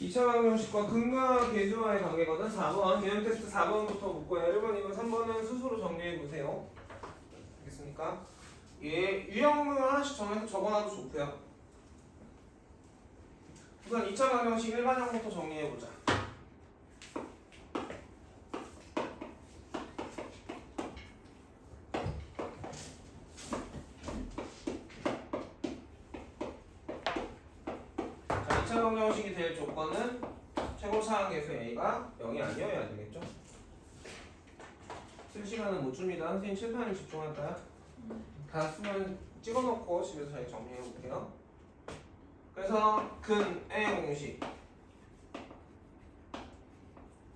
2차 방정식과 근과 계수와의 관계거든. 4번 개념 테스트 4번부터 묻고 1번, 2번, 3번은 스스로 정리해 보세요. 알겠습니까? 얘 유형을 하나씩 정해서 적어놔도 좋고요. 우선 2차 방정식 일반형부터 정리해 보자. 자, 2차 방정식이 될 조건은 최고차항 계수 A가 0이 아니어야 되겠죠? 쓸 시간은 못 줍니다. 선생님 칠판에 집중할까요? 다 쓰면 찍어놓고 집에서 잘 정리해 볼게요. 그래서 근의 공식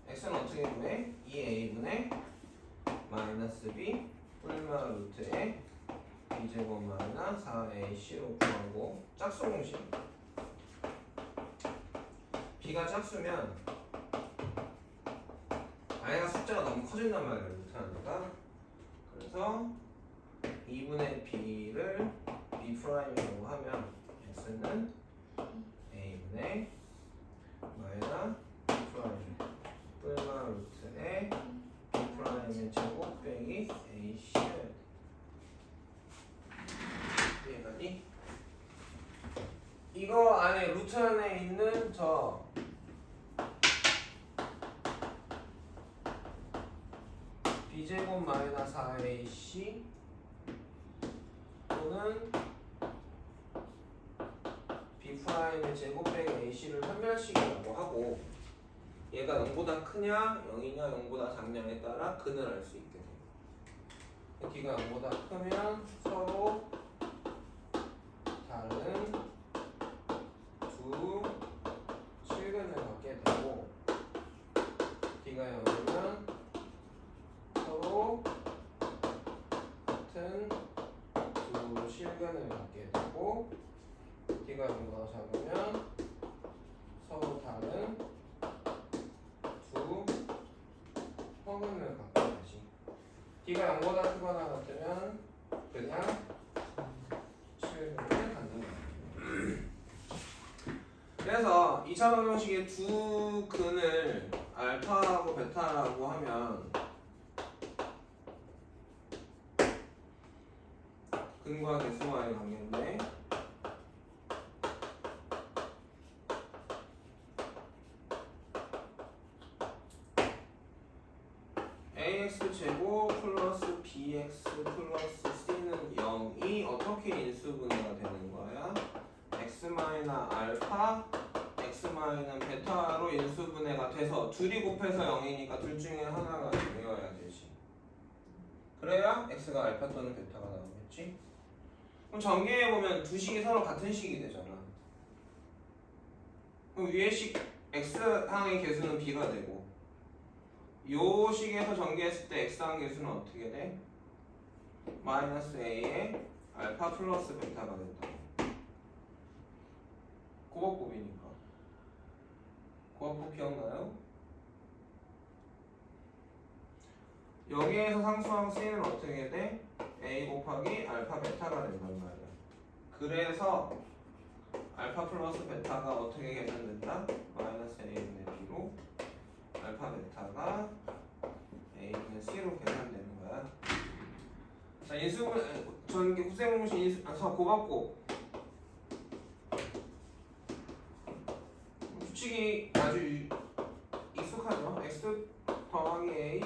x는 어떻게 구해? 2a분의 마이너스 b 뿔마 루트에 b제곱 마이너스 4ac로 구하고 짝수 공식 b가 짝수면 a가 숫자가 너무 커진단 말이에요. 루트하니까. 그래서 2분의 b를 b 프라임이라고 하면 x는 a분의 마이너스 b 프라임 뿔마 루트에 b 프라임의 제곱 빼기 ac를 이해가니? 이거 안에 루트 안에 있는 저 b제곱 마이너스 4ac 또는 b 프라임의 제곱 빼기 ac를 판별식이라고 하고 얘가 0보다 크냐 0이냐 0보다 작냐에 따라 근을 알 수 있게 돼요. d가 0보다 크면 서로 다른 두 실근을 갖게 되고 d가 0이면 서로 같은 두 실근을 갖게 되고 d가 0보다 작으면 서로 다른 두 허근을 갖게 되지. d가 0보다 크거나 같으면 그냥 실근을 갖는 거야. 그래서 2차 방정식의 두 근을 알파하고 베타라고 하면 근과 계수와의 관계인데 ax 제곱 플러스 bx 플러스 c는 0이 어떻게 인수분해가 되는 거야? x 마이너 알파 x 마이너 베타로 인수분해가 돼서 둘이 곱해서 0이니까 둘 중에 하나가 0이어야 되지. 그래야 x가 알파 또는 베타가 나오겠지? 그럼 전개해보면 두 식이 서로 같은 식이 되잖아. 그럼 위에 식 x항의 개수는 b가 되고 요 식에서 전개했을 때 x항 개수는 어떻게 돼? 마이너스 a에 알파 플러스 베타가 된다. 고박곱이니까. 고박곱 기억나요? 여기에서 상수항 c는 어떻게 돼? a 곱하기 알파 베타가 된단 말이야. 그래서 알파 플러스 베타가 어떻게 계산된다? 마이너스 a분의 b로 알파 베타가 a분의 c로 계산되는 거야. 자, 인수분 전개 구세공식 고박곱 규칙이 아주 익숙하죠. x 더하기 a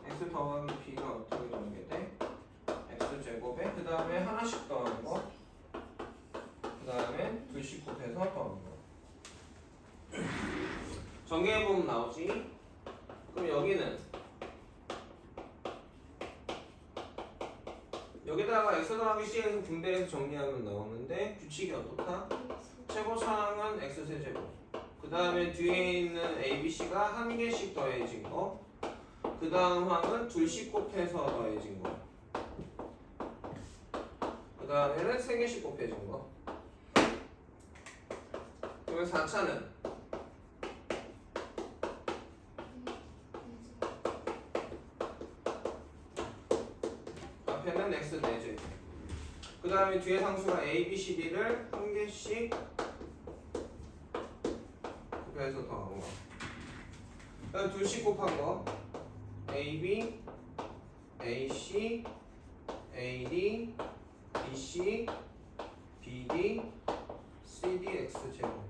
x 더하기 b가 어떻게 전개돼? x 제곱에 그 다음에 하나씩 더하는 거, 그 다음에 둘씩 곱해서 더하는 거. 전개해보면 나오지. 그럼 여기는 여기다가 x 더하기 c에서 분배해서 정리하면 나오는데 규칙이 어떻다? 최고차항은 x세제곱, 그 다음에 뒤에 있는 a, b, c가 한 개씩 더해진 거, 그 다음 항은 둘씩 곱해서 더해진 거, 그 다음에는 세 개씩 곱해진 거. 그러면 4차는 앞에는 x 4제, 그 다음에 뒤에 상수가 a, b, c, d를 한 개씩 해서 더한 거. 그다음 둘씩 곱한 거. AB, AC, AD, BC, BD, CD, X 제곱.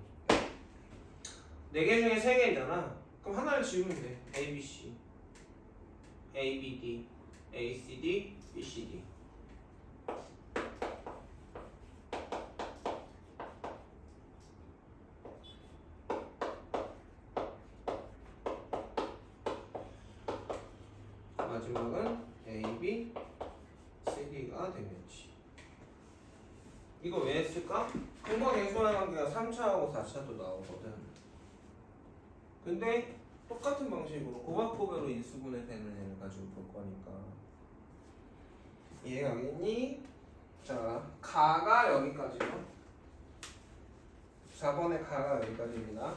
4개 중에 3개잖아. 그럼 하나를 지우면 돼. ABC, ABD, ACD, BCD. 마지막은 AB, CD가 되겠지. 이거 왜 했을까? 공방계수의 관계가 3차하고 4차도 나오거든. 근데 똑같은 방식으로 고박고배로 인수분해 되는 애를 가지고 볼 거니까 이해가겠니? 자, 가가 여기까지요. 4번의 가가 여기까지입니다.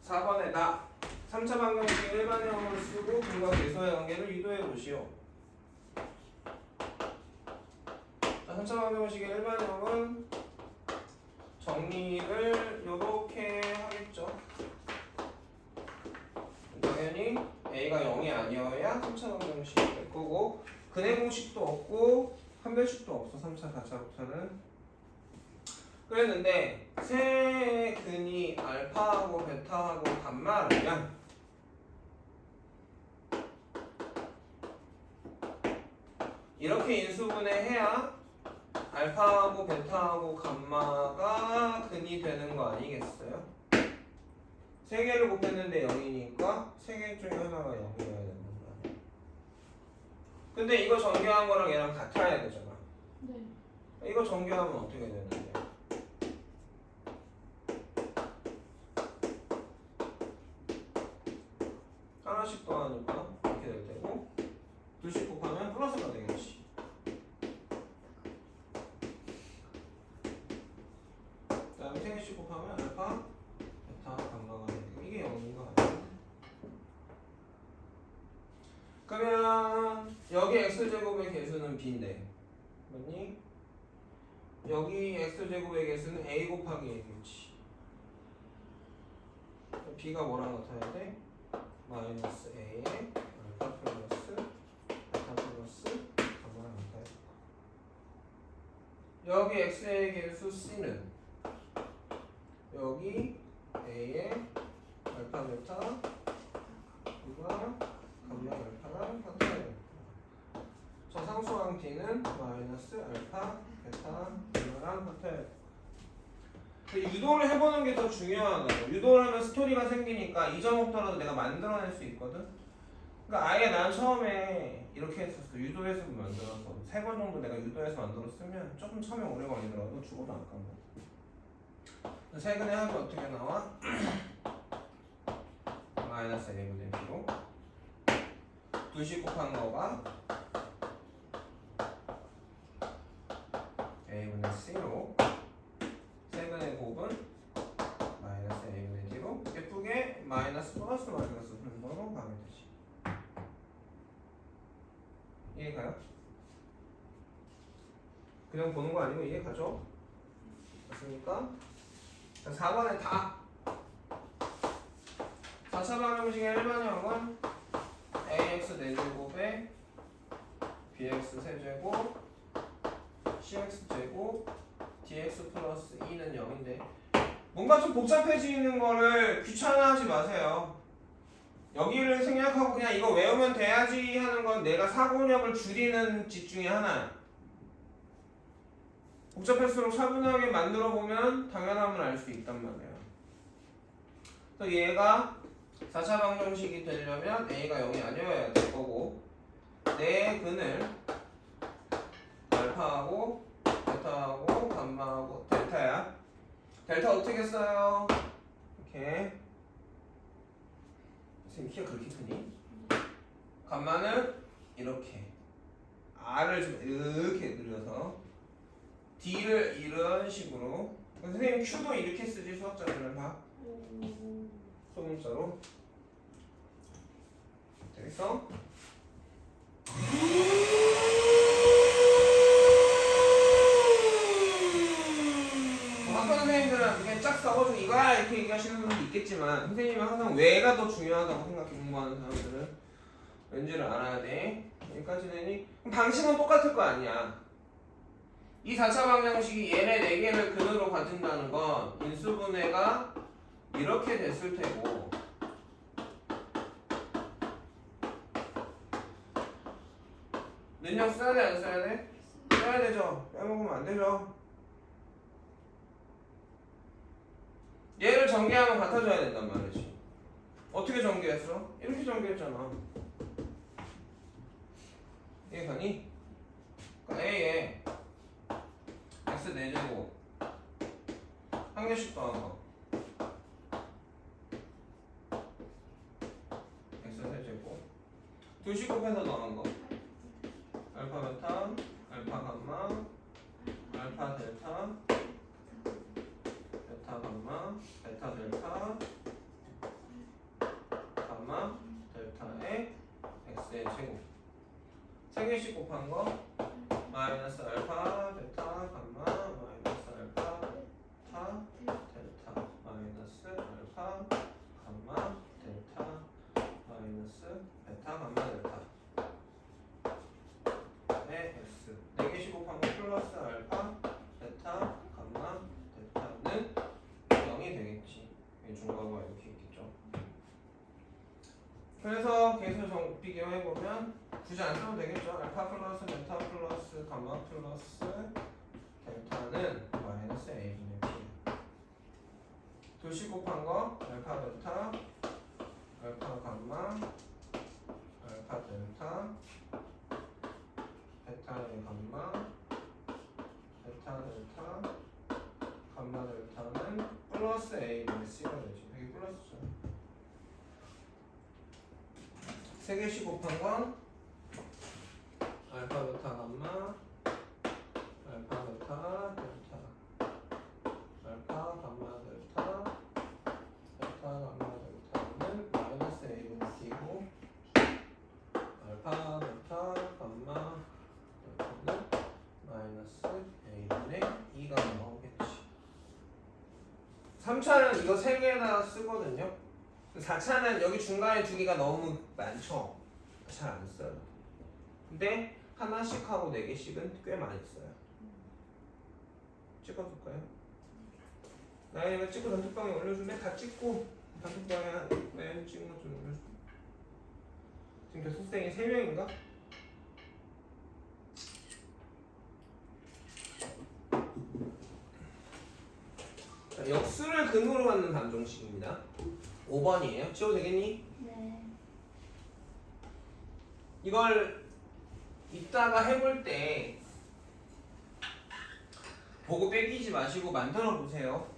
4번에 나 3차 방정식 일반형으로 쓰고 공방계수의 관계를 유도해 보시오. 자, 3차 방정식의 일반형은 정리를 이렇게 하겠죠. 당연히 A가 0이 아니어야 3차 방정식이 될 거고 근해 공식도 없고 판별식도 없어. 3차, 4차부터는. 그랬는데 세 근이 알파하고 베타하고 감마라면 이렇게 인수분해해야 알파하고 베타하고 감마가 근이 되는 거 아니겠어요? 3개를 곱했는데 0이니까 3개 중에 하나가 0이어야 되는 거 아니야? 근데 이거 전개한 거랑 얘랑 같아야 되잖아. 네. 이거 전개하면 어떻게 되는데? 하나씩 더하니까 이렇게 될 테고 둘씩 곱하면 플러스가 되겠지. 그다음에 3개씩 곱하면 알파, 베타, 감마가 되고 이게 0인 거 아니야? 그러면 여기 x제곱의 개수는 b인데 맞니? 여기 x제곱의 개수는 a 곱하기 a겠지. b가 뭐랑 같아야 돼? 마이너스 a에 알파 플러스 베타 플러스 감마랑 같아야 돼. 여기 x의 개수 c는 여기 a에 알파 베타 감마 알파랑 같아야 돼. 저 상수항 t는 마이너스 알파 베타 감마랑 같아야 돼. 유도를 해보는 게 더 중요하다. 유도를 하면 스토리가 생기니까 잊어먹더라도 내가 만들어낼 수 있거든. 그러니까 아예 난 처음에 이렇게 했었어. 유도해서 만들어서 3번 정도 내가 유도해서 만들었으면 조금 처음에 오래 걸리더라도 죽어도 안 까먹어. 최근에 하면 어떻게 나와? 마이너스 a분의 b로 둘씩 곱한 거가 a분의 c로 세근의 곱은 마이너스 a분의 d로 예쁘게 마이너스 플러스 마이너스 분모로 가면 되지. 이해가요? 그냥 보는 거 아니고 이해가죠? 맞습니까? 자, 4번에 다 4차 방정식의 일반형은 ax 4제곱에 bx 세제곱 cx제곱 dx 플러스 2는 0인데 뭔가 좀 복잡해지는 거를 귀찮아하지 마세요. 여기를 생략하고 그냥 이거 외우면 돼야지 하는 건 내가 사고력을 줄이는 짓 중에 하나야. 복잡할수록 차분하게 만들어 보면 당연함을 알 수 있단 말이야. 그래서 얘가 4차 방정식이 되려면 a가 0이 아니어야 될 거고 내 근을 알파하고 베타하고 감마하고 델타야. 델타 어떻게 써요? 이렇게. 선생님 키가 그렇게 크니? 감마는 이렇게 R을 좀 이렇게 늘려서 D를 이런 식으로. 선생님 Q도 이렇게 쓰지. 수학자들은 다 소문자로 되겠어? 어떤 선생님들은 그냥 쫙 써가지고 이거야 이렇게 얘기하시는 분도 있겠지만 선생님은 항상 왜가 더 중요하다고 생각해. 공부하는 사람들은 왠지를 알아야 돼. 여기까지 되니? 그럼 방식은 똑같을 거 아니야. 이 4차 방정식이 얘네 4개를 근으로 가진다는 건 인수분해가 이렇게 됐을 테고 능력 써야 돼 안 써야 돼? 써야 되죠. 빼먹으면 안 되죠. 얘를 전개하면 같아져야 된단 말이지. 어떻게 전개했어? 이렇게 전개했잖아. 이해가니? 그러니까 A에 X 4제곱 한 개씩 더한 거 X 3제곱 2씩 곱해서 더한 거 알파 베타 알파 감마 알파 델타 베타 감마 베타 델타 감마 델타에 X의 제곱 3개씩 곱한 거 마이너스 알파 베타 감마 마이너스 알파 베타 델타 마이너스 알파 감마 델타 마이너스 베타 감마 델타 의 X 4개씩 곱한 거 플러스 알파 베타 감마 델타는 0이 되겠지. 중괄호가 이렇게 있겠죠. 그래서 계수 비교해보면 굳이 안 써도 되겠죠. 알파 플러스 베타 플러스 감마 플러스 델타는 마이너스 A분의 B야. 2씩 곱한 거 알파 베타 알파 감마 알파 델타 베타의 감마 베타 델타 감마 델타는 플러스 A분의 C가 되지. 여기 플러스죠. 3개씩 곱한 건 알파 베타 감마 알파 베타 델타 알파 감마 델타 베타 감마 델타는 마이너스 A분의 B고 알파 베타 감마 델타는 마이너스 A분의 2가 나오겠지. 3차는 이거 3개에다가 쓰거든요. 4차는 여기 중간에 2개가 너무 많죠. 잘 안 써요. 근데 하나씩 하고 4개씩은 꽤 많이 써요. 찍어둘까요? 나연이가 찍고 단톡방에 올려줄래? 다 찍고 단톡방에 나연이 찍은 것 좀 올려줘. 지금 교수생이 3명인가? 자, 역수를 근으로 갖는 방정식입니다. 5번이에요. 지워도 되겠니? 네. 이걸 이따가 해볼 때 보고 뺏기지 마시고 만들어 보세요.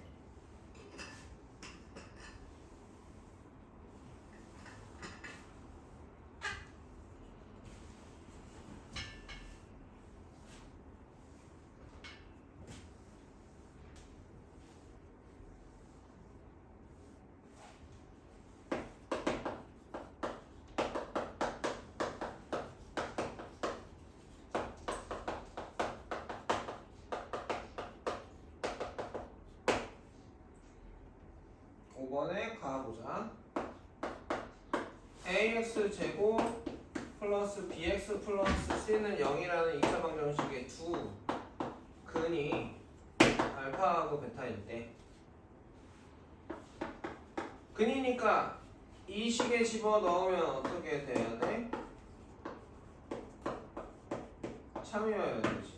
이번에 가보자. ax 제곱 플러스 bx 플러스 c는 0이라는 2차 방정식의 두 근이 알파하고 베타일 때 근이니까 이 식에 집어 넣으면 어떻게 돼야 돼? 참여해야 되지.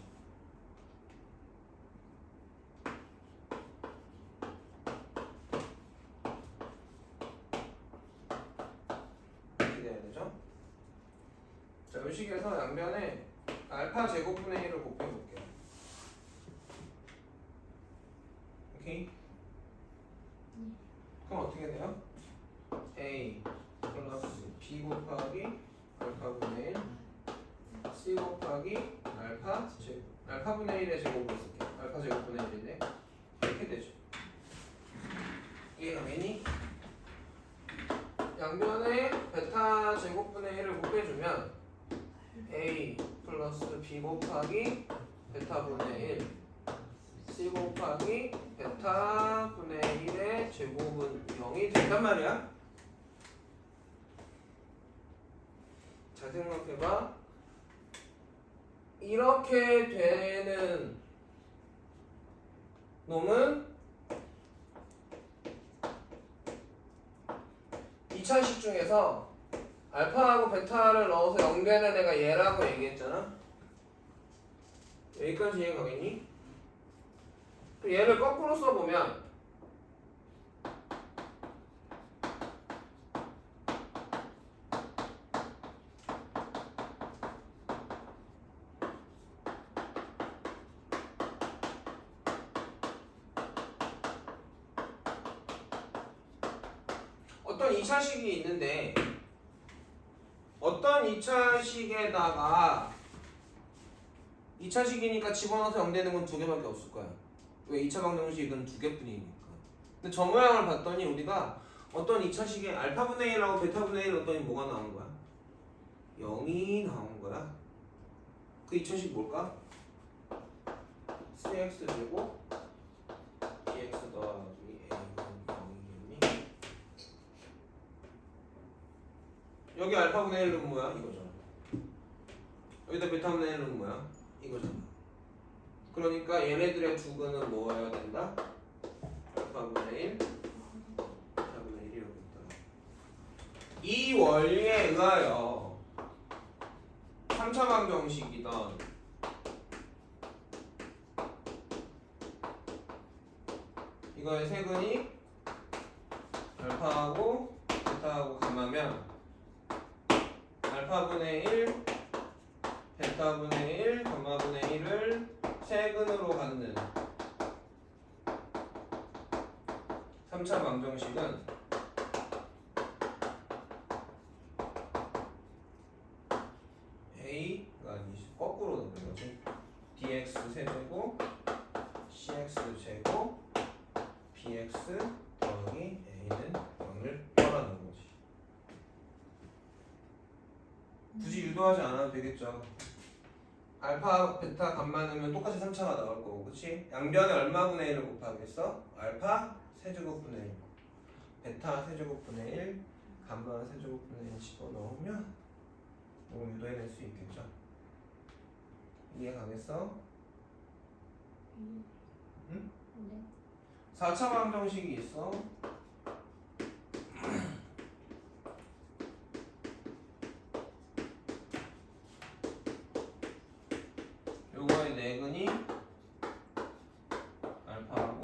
자, 이 식에서 양변에 알파 제곱분의 1을 곱해볼게요. 오케이? 그럼 어떻게 돼요? A 플러스 B 곱하기 알파분의 1 C 곱하기 알파 제곱 알파분의 1의 제곱을 쓸게요. 알파 제곱분의 1인데 이렇게 되죠. 이해가 되니? 양변에 베타 제곱분의 1을 곱해주면 A 플러스 B 곱하기 베타분의 1 C 곱하기 베타 베타 분의 1의 제곱은 0이 된단 말이야. 잘 생각해봐. 이렇게 되는 놈은 2차식 중에서 알파하고 베타를 넣어서 0 되는 애가 얘라고 얘기했잖아. 여기까지 이해 가겠니? 얘를 거꾸로 써보면 어떤 2차식이 있는데 어떤 2차식에다가 2차식이니까 집어넣어서 0 되는 건 2개밖에 없을 거야. 왜? 2차 방정식은 2개뿐이니까. 근데 저 모양을 봤더니 우리가 어떤 2차식에 알파분의 1하고 베타분의 1 넣었더니 뭐가 나온 거야? 0이 나온 거야. 그 2차식 뭘까? 3x 제곱 bx 더하기 a는 0이겠니? 여기 알파분의 1은 뭐야? 이거잖아. 여기다 베타분의 1은 뭐야? 이거잖아. 그러니까 얘네들의 두근은 뭐여야 된다? 알파분의 1, 베타분의 1이라고 했다. 이 원리에 의하여 3차 방정식이던 이거의 세근이 알파하고 베타하고 감하면 알파분의 1, 베타분의 1, 감마분의 1을 세근으로 갖는 3차 방정식은 A가 아니지, 거꾸로 넣는 거지. dx 세제곱 cx 제곱 bx 더하기 a는 0을 떠라는 거지. 굳이 유도하지 않아도 되겠죠. 알파, 베타, 감마 넣으면 똑같이 3차가 나올 거고, 그치? 양변에 얼마분의 1을 곱하겠어? 알파 세제곱분의 1, 베타 세제곱분의 1, 감마 세제곱분의 1 집어넣으면 뭐 유도해낼 수 있겠죠. 이해 가겠어? 응? 네. 4차 방정식이 있어. 요거의 내근이 알파하고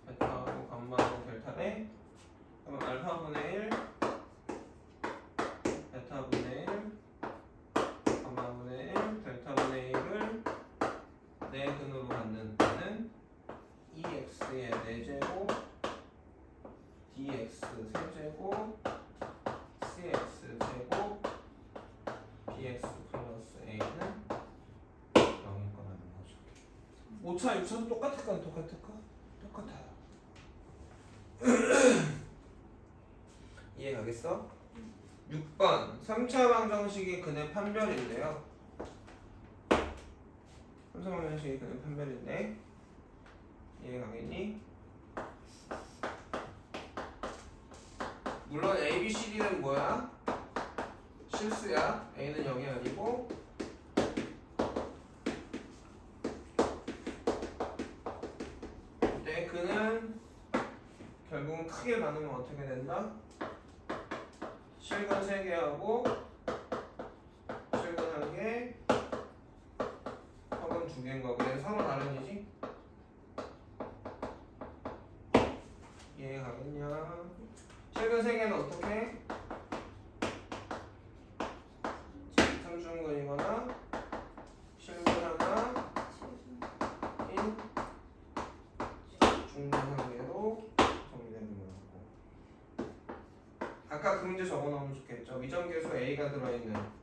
베타하고 감마하고 델타래. 그러면 알파분의 1, 베타분의 1, 감마분의 1, 델타분의 1을 내근으로 갖는 때는 EX의 4제곱, DX 세제곱, CX 제곱, BX 플러스 A는 0일 거라는 거죠. 5차, 6차도 똑같을까? 똑같을까? 똑같아요. 이해 가겠어? 6번 3차 방정식이 근의 판별인데요. 3차 방정식이 근의 판별인데 이해 가겠니? 물론 A, B, C, D는 뭐야? 실수야. A는 0이 아니고 근데 그는 결국은 크게 나누면 어떻게 된다? 실근 3개하고 실근 1개, 합은 2개인 거고 얘는 서로 다른이지? 이해 가겠냐? 실근 3개는 어떻게? 삼중근이거나 실근 하나 인 중근 1개로 정리되는 거고. 아까 그 문제 적어놓으면 좋겠죠. 미정계수 A가 들어있는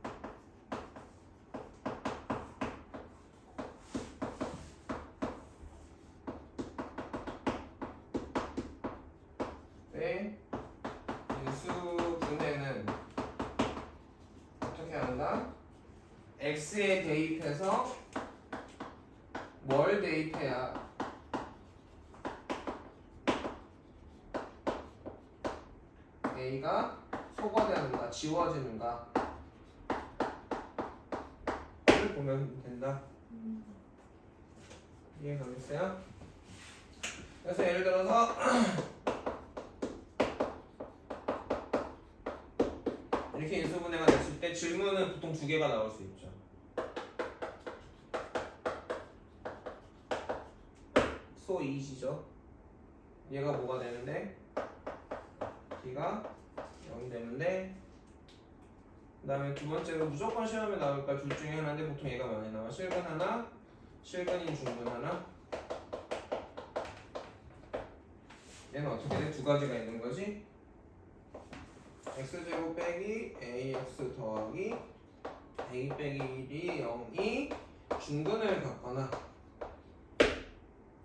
인수 분해는 어떻게 한다? X에 대입해서 뭘 대입해야 A가 소거되는가 지워지는가 를 보면 된다. 이해가겠어요? 그래서 예를 들어서 이렇게 인수분해가 됐을 때 질문은 보통 두 개가 나올 수 있죠. so easy죠. 얘가 뭐가 되는데 B가 0이 되는데 그 다음에 두 번째로 무조건 시험에 나올까 둘 중에 하나인데 보통 얘가 많이 나와. 실근 하나, 실근인 중근 하나. 얘는 어떻게 돼? 두 가지가 있는 거지. x제곱 빼기 ax 더하기 a 빼기 1이 0이 중근을 갖거나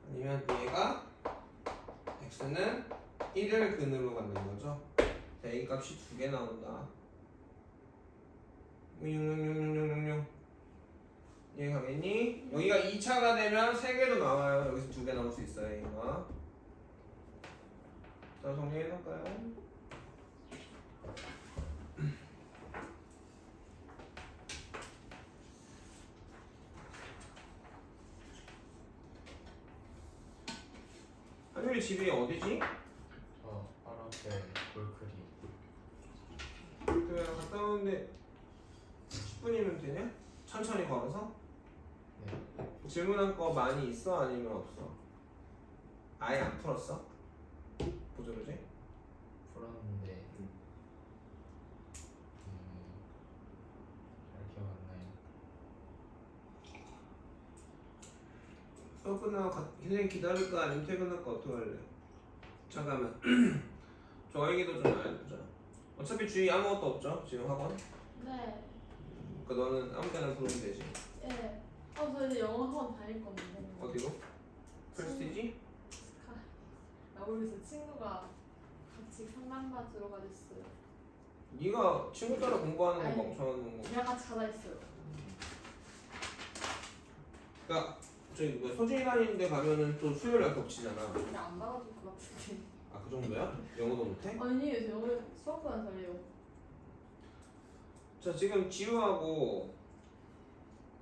아니면 얘가 x는 1을 근으로 갖는 거죠. a 값이 두 개 나온다. 6 이해 가겠니? 여기가 2차가 되면 3개도 나와요. 여기서 2개 나올 수 있어요. 얘가. 자, 정리해 놓을까요? 한율이 집이 어디지? 바로 앞에 볼크리. 그냥 갔다 오는데 10분이면 되냐? 천천히 걸어서? 네. 질문한 거 많이 있어? 아니면 없어? 아예 안 풀었어? 보자 보지? 풀었는데 잘 기억 안 나요. 수업 끝나고 선생님 기다릴까 아니면 퇴근할까 어떻게 할래? 잠깐만 저 얘기도 좀 알려주자. 어차피 주위 아무것도 없죠? 지금 학원? 네. 그러니까 너는 아무 때나 부르면 되지. 예. 저 이제 영어 학원 다닐 건데. 어디로? 프레스티지? 나 모르겠어. 친구가 같이 상담받으러 가졌어요. 네가 친구 따라 공부하는 거 아니. 멍청한 거. 그냥 같이 가자 했어요. 그러니까 저기 뭐 소진이 다니는데 가면은 또 수요일날 겹치잖아. 근데 안 받아줄 것 같은데. 아 그 정도야? 영어도 못해? 아니, 저 영어 수업보다 잘해요. 자 지금 지우하고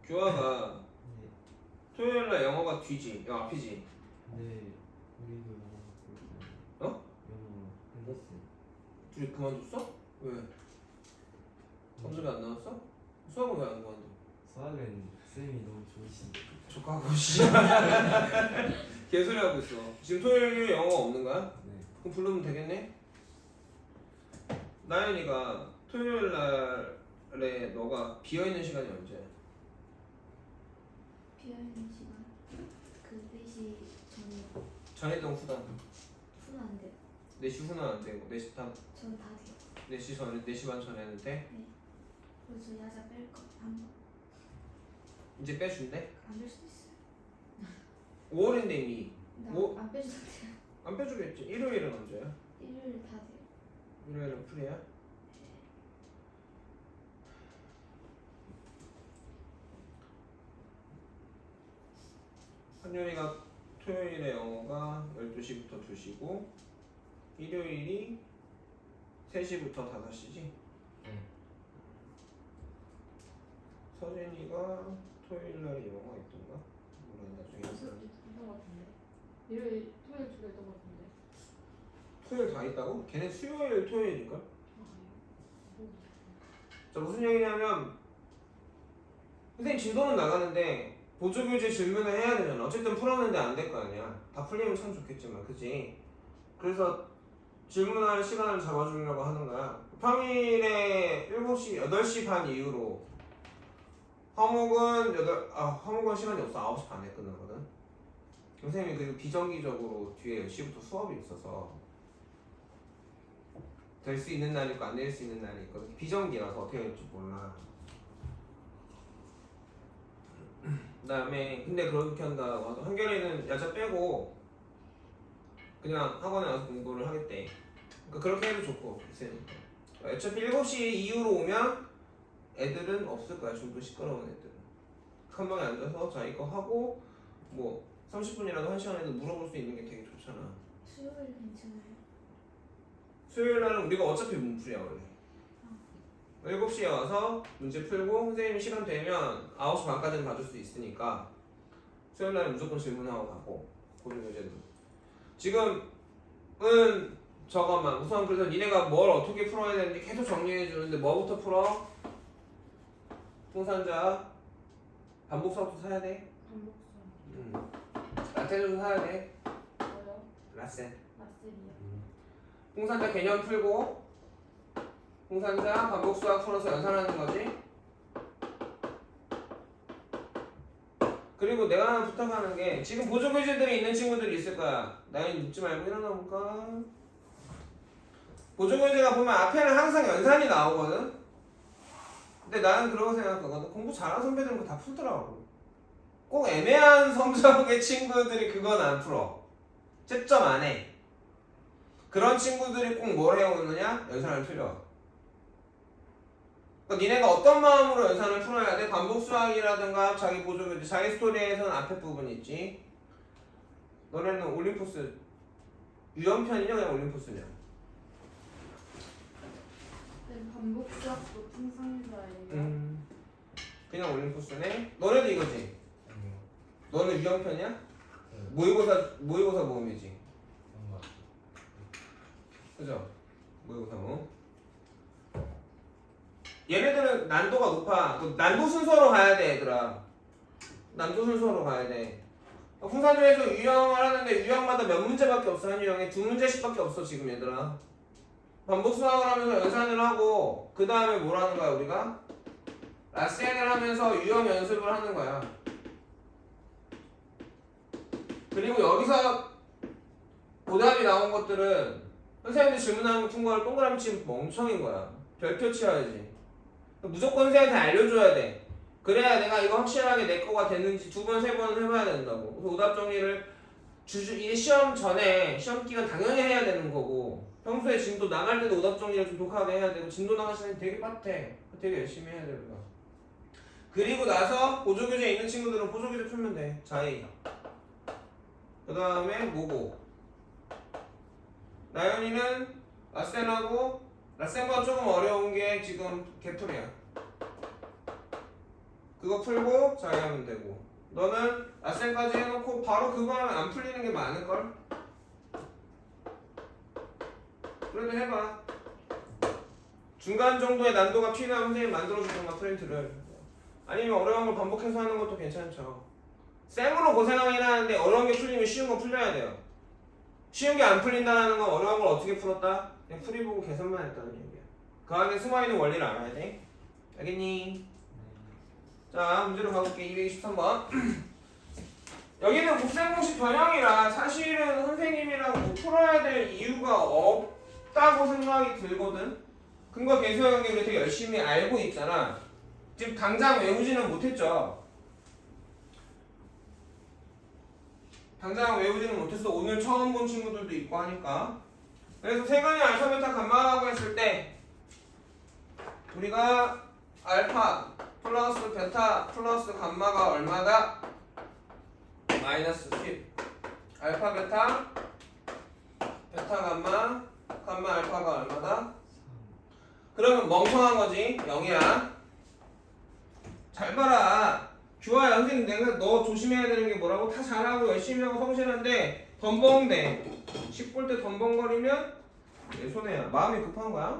규아가 네. 토요일날 영어가 뒤지, 앞이지. 네. 우리도 영어 그렇게 어? 영어 끝났어요. 둘이 그만뒀어? 왜? 점수가 안 나왔어? 수학은 왜 안 그만둬? 수학은 쌤이 너무 좋으신데. 조카하고 씨 개소리 하고 있어. 지금 토요일 영어 없는 거야? 네. 그럼 부르면 되겠네? 나연이가 토요일 날에 너가 비어있는 시간이 언제야? 비어있는 시간 그 4시 전에 전해동 후단 후는 안 돼요. 4시 후는 안 되고 4시 반 저는 다 돼요. 4시 전에 4시 반 전에 해도 돼? 그리고 저 야자 뺄 거 안 이제 빼준대? 뺄 수도 있어요. 5월인데 이미 근데 뭐? 안 빼줘도 돼요. 안 빼주겠지. 일요일은 언제야? 일요일 다 돼요. 일요일은 프리야? 한율이가 토요일에 영어가 12시부터 2시고 일요일이 3시부터 5시지? 응. 서진이가 토요일날에 영어가 있던가? 몰라 나중에 수업 있던 것 같은데. 일요일, 토요일 주로 있던 것 같은데. 토요일 다 있다고? 걔네 수요일 토요일인걸? 아니요. 자 무슨 얘기냐면 선생님 진도는 나가는데 보조교재 질문을 해야 되잖아. 어쨌든 풀었는데 안 될 거 아니야. 다 풀리면 참 좋겠지만 그치? 그래서 질문할 시간을 잡아주려고 하는 거야. 평일에 7시, 8시 반 이후로 화목은 시간이 없어. 9시 반에 끝나거든. 선생님이 그리고 비정기적으로 뒤에 10시부터 수업이 있어서 될 수 있는 날이 있고 안 될 수 있는 날이 있거든. 비정기라서 어떻게 될지 몰라. 그 다음에 근데 그렇게 한다고 하죠. 한결이는 야자 빼고 그냥 학원에 와서 공부를 하겠대. 그러니까 그렇게 해도 좋고 있으니까. 어차피 7시 이후로 오면 애들은 없을 거야. 좀 더 시끄러운 애들은. 한 방에 앉아서 자기 거 하고 뭐 30분이라도 1시간에도 물어볼 수 있는 게 되게 좋잖아. 수요일 괜찮아요. 수요일 날은 우리가 어차피 문풀이야 원래. 7시에 와서 문제 풀고 선생님이 시간 되면 9시 반까지는 봐줄 수 있으니까 수요일 날은 무조건 질문하고 가고 고등교재도. 지금은 저것만 우선 그래서 니네가 뭘 어떻게 풀어야 되는지 계속 정리해 주는데 뭐부터 풀어? 풍산자 반복수학도 사야 돼. 반복수. 라떼도 사야 돼. 뭐요? 라센. 라셀이요. 풍산자 개념 풀고 풍산자 반복수학 풀어서 연산하는 거지. 그리고 내가 하나 부탁하는 게 지금 보조교재들이 있는 친구들이 있을 거야. 나이 묻지 말고 일어나 볼까? 보조교재가 보면 앞에는 항상 연산이 나오거든. 근데 나는 그러고 생각하거든. 공부 잘하는 선배들은 그거 다 풀더라고. 꼭 애매한 성적의 친구들이 그건 안 풀어. 채점 안 해. 그런 친구들이 꼭 뭘 해오느냐? 연산을 풀려. 그러니까 니네가 어떤 마음으로 연산을 풀어야 돼? 반복수학이라든가 자기 보조교재, 자기 스토리에서는 앞에 부분 있지. 너네는 올림포스 유연편이냐 그냥 올림포스냐? 네, 반복수학도 풍상자예요. 그냥 올림포스네. 너네도 이거지. 아니요. 너는 유연편이야? 네. 모의고사 모음이지. 그런 것 같아요. 그죠? 모의고사 모음. 얘네들은 난도가 높아. 난도 순서로 가야 돼, 얘들아. 난도 순서로 가야 돼. 풍산조에서 유형을 하는데 유형마다 몇 문제밖에 없어. 한 유형에 2문제씩밖에 없어 지금 얘들아. 반복 수학을 하면서 연산을 하고 그 다음에 뭘 하는 거야 우리가? 라센을 하면서 유형 연습을 하는 거야. 그리고 여기서 오답이 나온 것들은 선생님들 질문하는 거 푼 거를 동그라미 치면 멍청인 거야. 별표 치워야지. 무조건 선생님한테 알려줘야 돼. 그래야 내가 이거 확실하게 내 거가 됐는지 2번, 3번 해봐야 된다고. 그래서 오답 정리를 이 시험 전에 시험 기간 당연히 해야 되는 거고 평소에 진도 나갈 때도 오답 정리를 좀 독하게 해야 되고 진도 나갈 시간이 되게 빡해. 되게 열심히 해야 되는 거야. 그리고 나서 보조교재에 있는 친구들은 보조교재 풀면 돼. 자이. 그 다음에 모고. 나연이는 라센하고 라센보다 조금 어려운 게 지금 개풀이야. 그거 풀고 자기 하면 되고. 너는 라센까지 해놓고 바로 그거 하면 안 풀리는 게 많을걸? 그래도 해봐. 중간 정도의 난도가 필요하면 선생님 만들어주던가 프린트를. 아니면 어려운 걸 반복해서 하는 것도 괜찮죠. 쌤으로 고생하긴 하는데 어려운 게 풀리면 쉬운 거 풀려야 돼요. 쉬운 게 안 풀린다는 건 어려운 걸 어떻게 풀었다? 그냥 풀이 보고 계산만 했다는 얘기야. 그 안에 숨어있는 원리를 알아야 돼. 알겠니? 자, 문제로 가볼게. 223번. 여기는 곱셈공식 변형이라 사실은 선생님이랑 뭐 풀어야 될 이유가 없다고 생각이 들거든. 근거 계수와 관계 우리 되게 열심히 알고 있잖아. 지금 당장 외우지는 못했죠. 당장 외우지는 못했어. 오늘 처음 본 친구들도 있고 하니까. 그래서 세간의 알파, 베타, 감마라고 했을 때 우리가 알파 플러스 베타 플러스 감마가 얼마다? 마이너스 10. 알파 베타 베타 감마 감마 알파가 얼마다? 그러면 멍청한 거지. 0이야. 잘 봐라. 규아야, 선생님 내가 너 조심해야 되는 게 뭐라고? 다 잘하고 열심히 하고 성실한데 덤벙대. 식 볼 때 덤벙거리면 내 손해야. 마음이 급한 거야.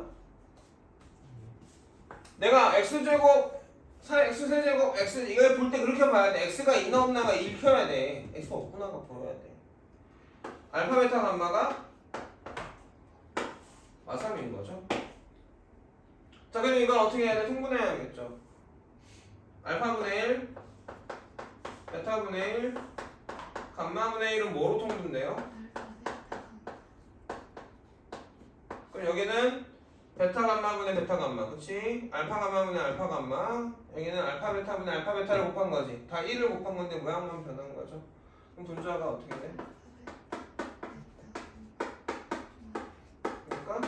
내가 x제곱 x세제곱 x 이걸 볼 때 그렇게 봐야 돼. x가 있나 없나가 읽혀야 돼. x가 없구나가 보여야 돼. 알파 베타 감마가 마삼인 거죠. 자, 그럼 이건 어떻게 해야 돼? 통분해야겠죠. 알파분의 1 베타분의 1 감마분의 1은 뭐로 통분돼요? 그럼 여기는 베타 감마분의 베타 감마, 그치? 알파 감마분의 알파 감마. 여기는 알파 베타분의 알파 베타를 곱한 거지. 다 1을 곱한 건데 모양만 변한 거죠. 그럼 분자가 어떻게 돼? 그러니까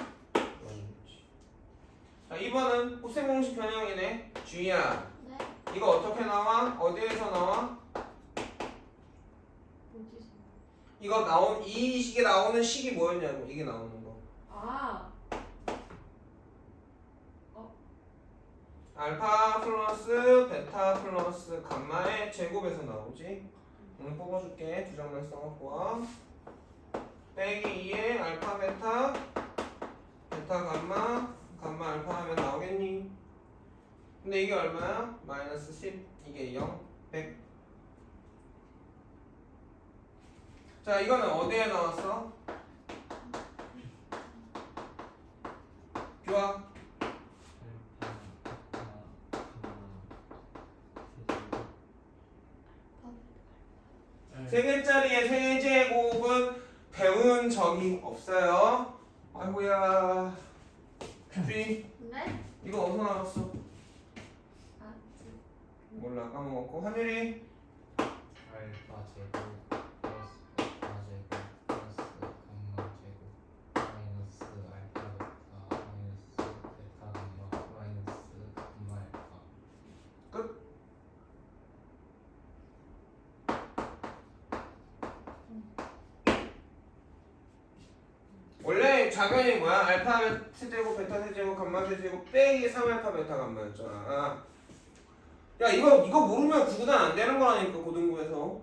자, 2번은 곱셈공식 변형이네. G야. 네. 이거 어떻게 나와? 어디에서 나와? 어디서? 이거 나온 이 식에 나오는 식이 뭐였냐고. 이게 나오는 거. 아, 알파 플러스 베타 플러스 감마의 제곱에서 나오지. 오늘 뽑아줄게. 두 장만 써갖고 와. 빼기 2에 알파 베타 베타 감마 감마 알파 하면 나오겠니? 근데 이게 얼마야? 마이너스 10 이게 0 100. 자 이거는 어디에 나왔어? 좋아. 세 개짜리의 세제곱은 배운 적이 없어요. 아이고야. 주희 네? 이거 어디서 나왔어? 아, 몰라 까먹었고. 한율이 알파 제곱 플러스 베타 제곱 플러스 감마 제곱 마이너스 알파 베타 마이너스 베타 감마 마이너스 감마 알파. 끝. 원래 작용이 뭐야? 알파 세제곱 베타 세제곱 감마 세제곱 빼기 3알파 베타 감마였잖아. 야 이거 모르면 구구단 안 되는 거라니까 고등부에서.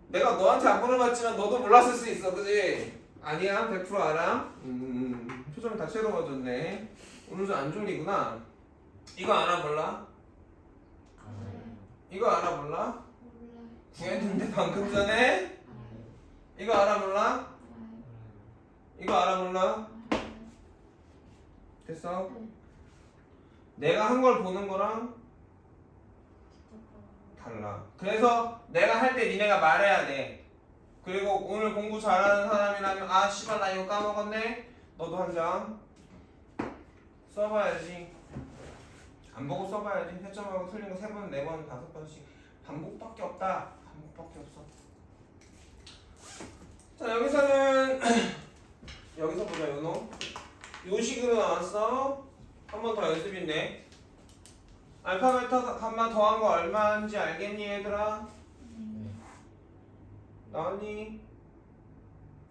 내가 너한테 안 물어봤지만 너도 몰랐을 수 있어, 그지? 아니야, 100% 알아? 표정이 다 새로워졌네. 오늘 좀 안 졸리구나. 이거 알아 몰라? 이거 알아 몰라? 몰라요. 구했는데 방금 전에? 이거 알아 몰라? 이거 알아 몰라? 됐어? 내가 한 걸 보는 거랑 달라. 그래서 내가 할 때 니네가 말해야 돼. 그리고 오늘 공부 잘하는 사람이라면 아 씨발 나 이거 까먹었네. 너도 한 장 써봐야지. 안 보고 써봐야지. 채점하고 틀린 거 3번, 4번, 5번씩 반복밖에 없다. 반복밖에 없어. 자 여기서는 여기서 보자 요노. 요 식으로 나왔어. 한 번 더 연습인데. 알파 베타 감마 더한 거 얼마인지 알겠니 얘들아? 네. 나왔니?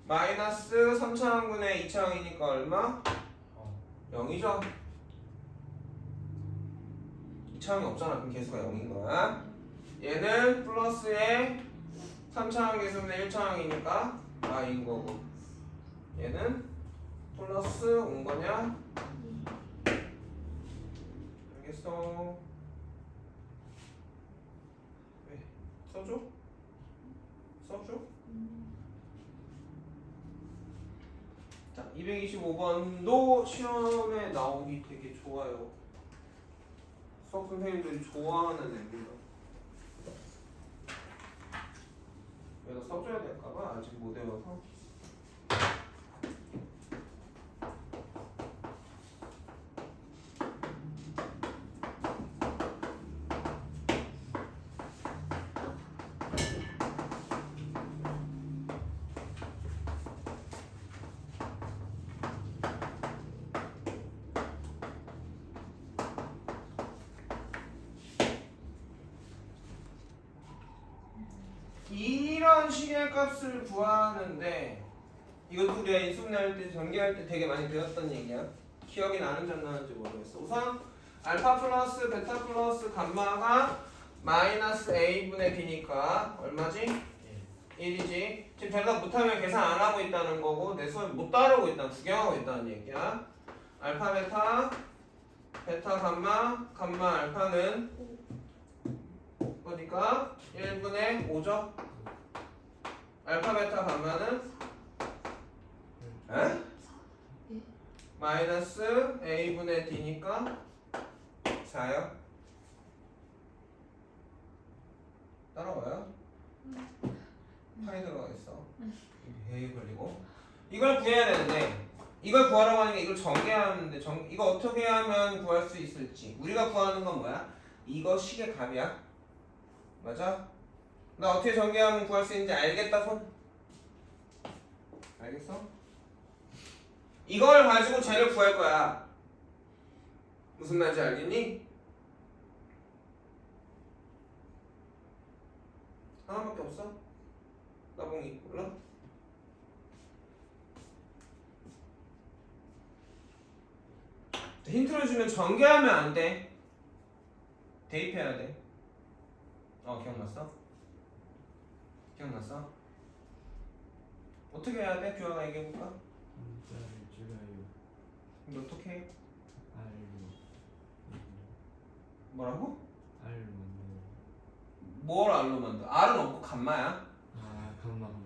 마이너스 3차항분의 2차항이니까 얼마? 0이죠? 2차항이 없잖아. 그럼 개수가 0인 거야. 얘는 플러스에 3차항 개수분의 1차항이니까 I인 거고, 얘는 플러스 온 거냐? 알겠어. 왜? 써줘? 써줘? 자, 225번도 시험에 나오기 되게 좋아요. 수학 선생님들이 좋아하는 애입니다. 얘가 써줘야 될까봐 아직 못 외워서. 이런 식의 값을 구하는데 이것도 우리가 인수 낼 때 전개할 때 되게 많이 배웠던 얘기야. 기억이 나는지 안 나는지 모르겠어. 우선 알파 플러스 베타 플러스 감마가 마이너스 a분의 b니까 얼마지? 1이지. 지금 대답 못하면 계산 안 하고 있다는 거고 내 수업 못 따르고 있다, 구경하고 있다는 얘기야. 알파 베타 베타 감마 감마 알파는 그러니까 1분의 5죠. 알파 베타 감마는 에? 마이너스 a분의 d니까 4요. 따라와요? 파이 들어가 있어. 에이 걸리고. 이걸 구해야 되는데 이걸 구하라고 하니까 이걸 정의하는데 이거 어떻게 하면 구할 수 있을지. 우리가 구하는 건 뭐야? 이거 식의 값이야. 맞아? 나 어떻게 전개하면 구할 수 있는지 알겠다 손? 알겠어? 이걸 가지고 쟤를 구할 거야. 무슨 말인지 알겠니? 하나밖에 없어? 나봉이 몰라? 힌트를 주면 전개하면 안 돼. 대입해야 돼. 기억났어? 기억났어? 어떻게 해야 돼? 규환아 얘기해볼까? 문자를 줄여요. 근데 어떻게 해? R로. 뭐라고? R로 만들어요. 뭘 R로 만들어? R은 없고 감마야. 아, 감마.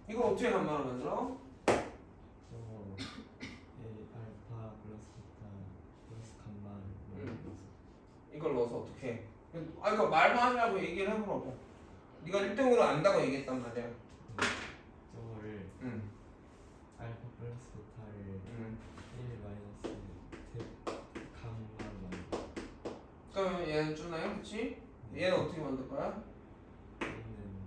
이거 어떻게 감마로 만들어? 알파 플러스 베타 플러스 감마. 이걸 넣어서 어떻게 해? 이거 말만 하지 말고 얘기를 해보라고. 네가 1등으로 안다고 얘기했단 말이야. 저거를 알파 플러스 베타를 1 마이너스 감마로 만들어. 그러면 얘는 주나요? 그치? 얘는 어떻게 만들 거야? 얘는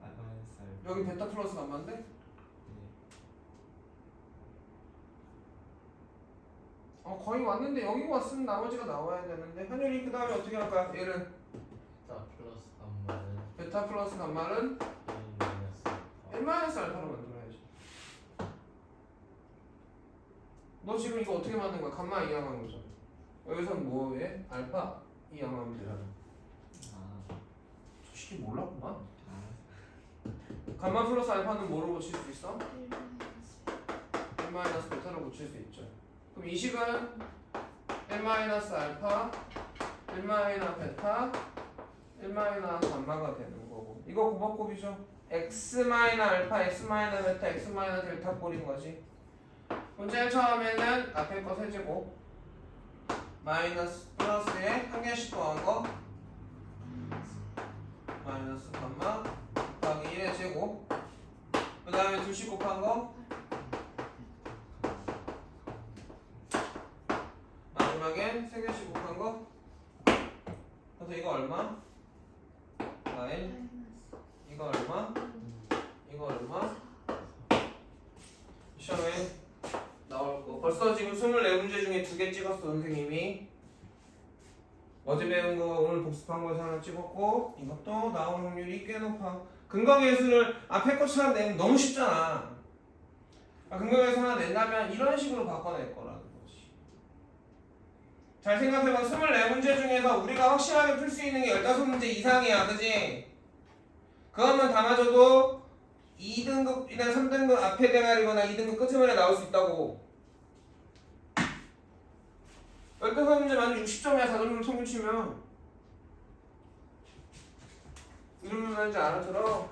알파 마이너스 알파. 여기 베타 플러스 감마인데? 네. 거의 왔는데 여기 왔으면 나머지가 나와야 되는데 한율이 그 다음에 어떻게 할까? 얘는 베타 플러스 감마는 베타 플러스 감마는 1 마이너스 1 마이너스 알파로 만들어야지. 너 지금 이거 어떻게 만든 거야? 감마 이항한 거죠. 여기선 뭐에? 알파 이항하면 되잖아. 아, 저 시기 몰랐구만. 아, 감마 플러스 알파는 뭐로 고칠 수 있어? 1 마이너스 1 마이너스 베타로 고칠 수 있죠. 그럼 이 식은 1 마이너스 알파 1 마이너스 베타 1 마이너스 감마가 되는 거고, 이거 곱합곱이죠. x 마이너스 알파 x 마이너스 베타 x 마이너스 델타 꼴인 거지. 문제 처음에는 앞에 거 세제곱 마이너스 플러스에 한 개씩 더한 거 마이너스 감마 곱하기 1의 제곱, 그 다음에 둘씩 곱한 거 마지막엔 3개씩 곱한 거. 그래서 이거 얼마? 4일. 마이너스 이거 얼마? 이거 얼마? 시험에 나올 거 벌써 지금 24문제 중에 2개 찍었어 선생님이. 어제 배운 거 오늘 복습한 거에서 하나 찍었고, 이것도 나올 확률이 꽤 높아. 근거계수를 앞에 것처럼 내면 너무 쉽잖아. 근거계수 하나 낸다면 이런 식으로 바꿔낼 거라는 거지. 잘 생각해봐. 24문제 중에서 우리가 확실하게 풀 수 있는 게 15문제 이상이야. 그지? 그것만 담아줘도 2등급이나 3등급 앞에 대가리거나 2등급 끝에만에 나올 수 있다고. 15문제 만약 60점이야. 4점 평균 치면. 이 정도 되는지 알아들어?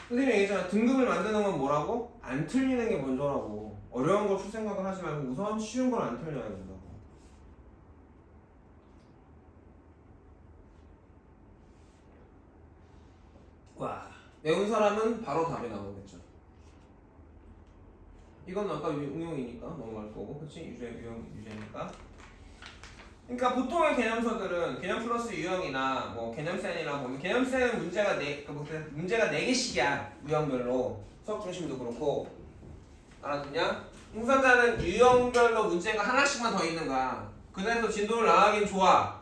선생님이 얘기했잖아. 등급을 만드는 건 뭐라고? 안 틀리는 게 먼저라고. 어려운 걸 풀 생각을 하지 말고 우선 쉬운 걸 안 틀려야 된다고. 와, 외운 사람은 바로 답이 나오겠죠. 이건 아까 응용이니까 넘어갈 거고, 그치? 유제니까. 그러니까 보통의 개념서들은 개념 플러스 유형이나 뭐 개념센이나 보면 개념센은 문제가 문제가 4개씩이야. 유형별로. 수학 중심도 그렇고. 알아듣냐? 홍삼자는 유형별로 문제가 하나씩만 더 있는 거야. 그래서 진도를 나가긴 좋아.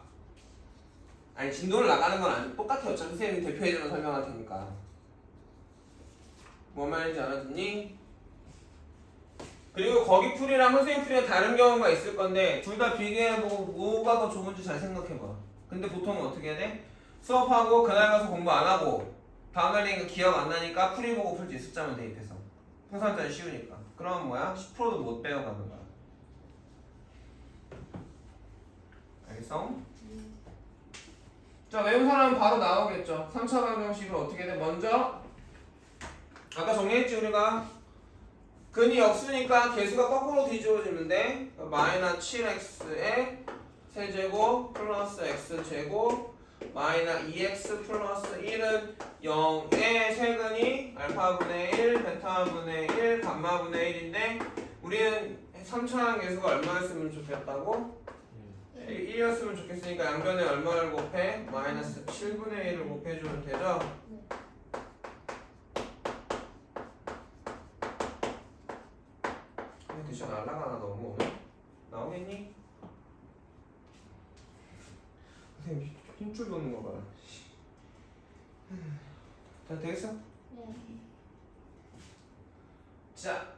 아니, 진도를 나가는 건 아니, 똑같아. 어차피 선생님이 대표해주면 설명할 테니까. 뭔 말인지 알아듣니? 그리고 거기 풀이랑 선생님 풀이랑 다른 경우가 있을 건데 둘 다 비교해보고 뭐가 더 좋은지 잘 생각해봐. 근데 보통은 어떻게 해야 돼? 수업하고 그날 가서 공부 안 하고 다음날 내니까 기억 안 나니까 풀이 보고 풀지. 숫자만 대입해서. 풍산자는 쉬우니까. 그러면 뭐야? 10%도 못 배워가는 거야. 알겠어? 자, 외운 사람은 바로 나오겠죠. 3차 방정식을 어떻게 돼? 먼저 아까 정리했지 우리가. 근이 역수니까 개수가 거꾸로 뒤집어지면 돼. 마이너스 7x의 세제곱 플러스 x제곱 마이너스 2x 플러스 1은 0의 세근이 알파분의 1, 베타분의 1, 감마분의 1인데 우리는 3차항 개수가 얼마였으면 좋겠다고? 1이었으면 좋겠으니까 양변에 얼마를 곱해? 마이너스 7분의 1을 곱해주면 되죠? 대체 날라가나 너무 나오겠니? 선생님 힘줄 놓는 거 봐라. 자 되겠어? 네. 자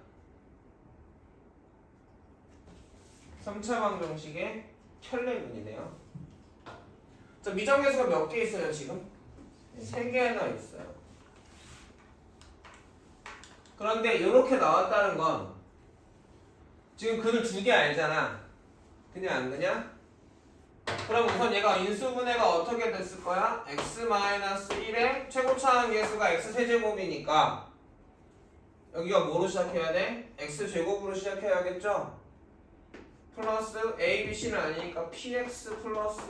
3차 방정식의 켤레근이네요. 자 미정계수가 몇 개 있어요 지금? 3개나 있어요. 그런데 이렇게 나왔다는 건 지금 근을 2개 알잖아. 그냐 안 그냐? 그럼 우선 얘가 인수분해가 어떻게 됐을 거야? x-1의 최고차항 계수가 x세제곱이니까 여기가 뭐로 시작해야 돼? x제곱으로 시작해야겠죠? 플러스 a, b, c는 아니니까 px 플러스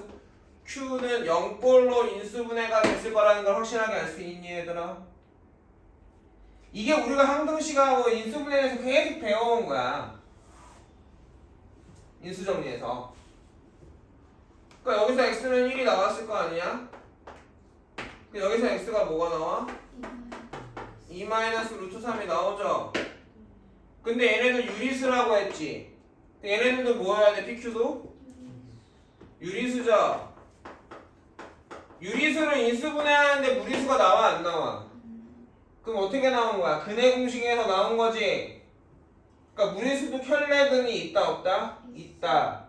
q는 0볼로 인수분해가 됐을 거라는 걸 확실하게 알 수 있니 얘들아? 이게 우리가 항등식하고 인수분해에서 계속 배워온 거야. 인수정리에서. 그러니까 여기서 x는 1이 나왔을 거 아니야? 여기서 x가 뭐가 나와? 2-루트3이 나오죠? 근데 얘네들 유리수라고 했지? 얘네들도 뭐여야 돼? PQ도? 유리수죠? 유리수를 인수분해하는데 무리수가 나와 안 나와? 그럼 어떻게 나온 거야? 근해 공식에서 나온 거지? 그러니까 무리수도 켤레근이 있다 없다? 있다.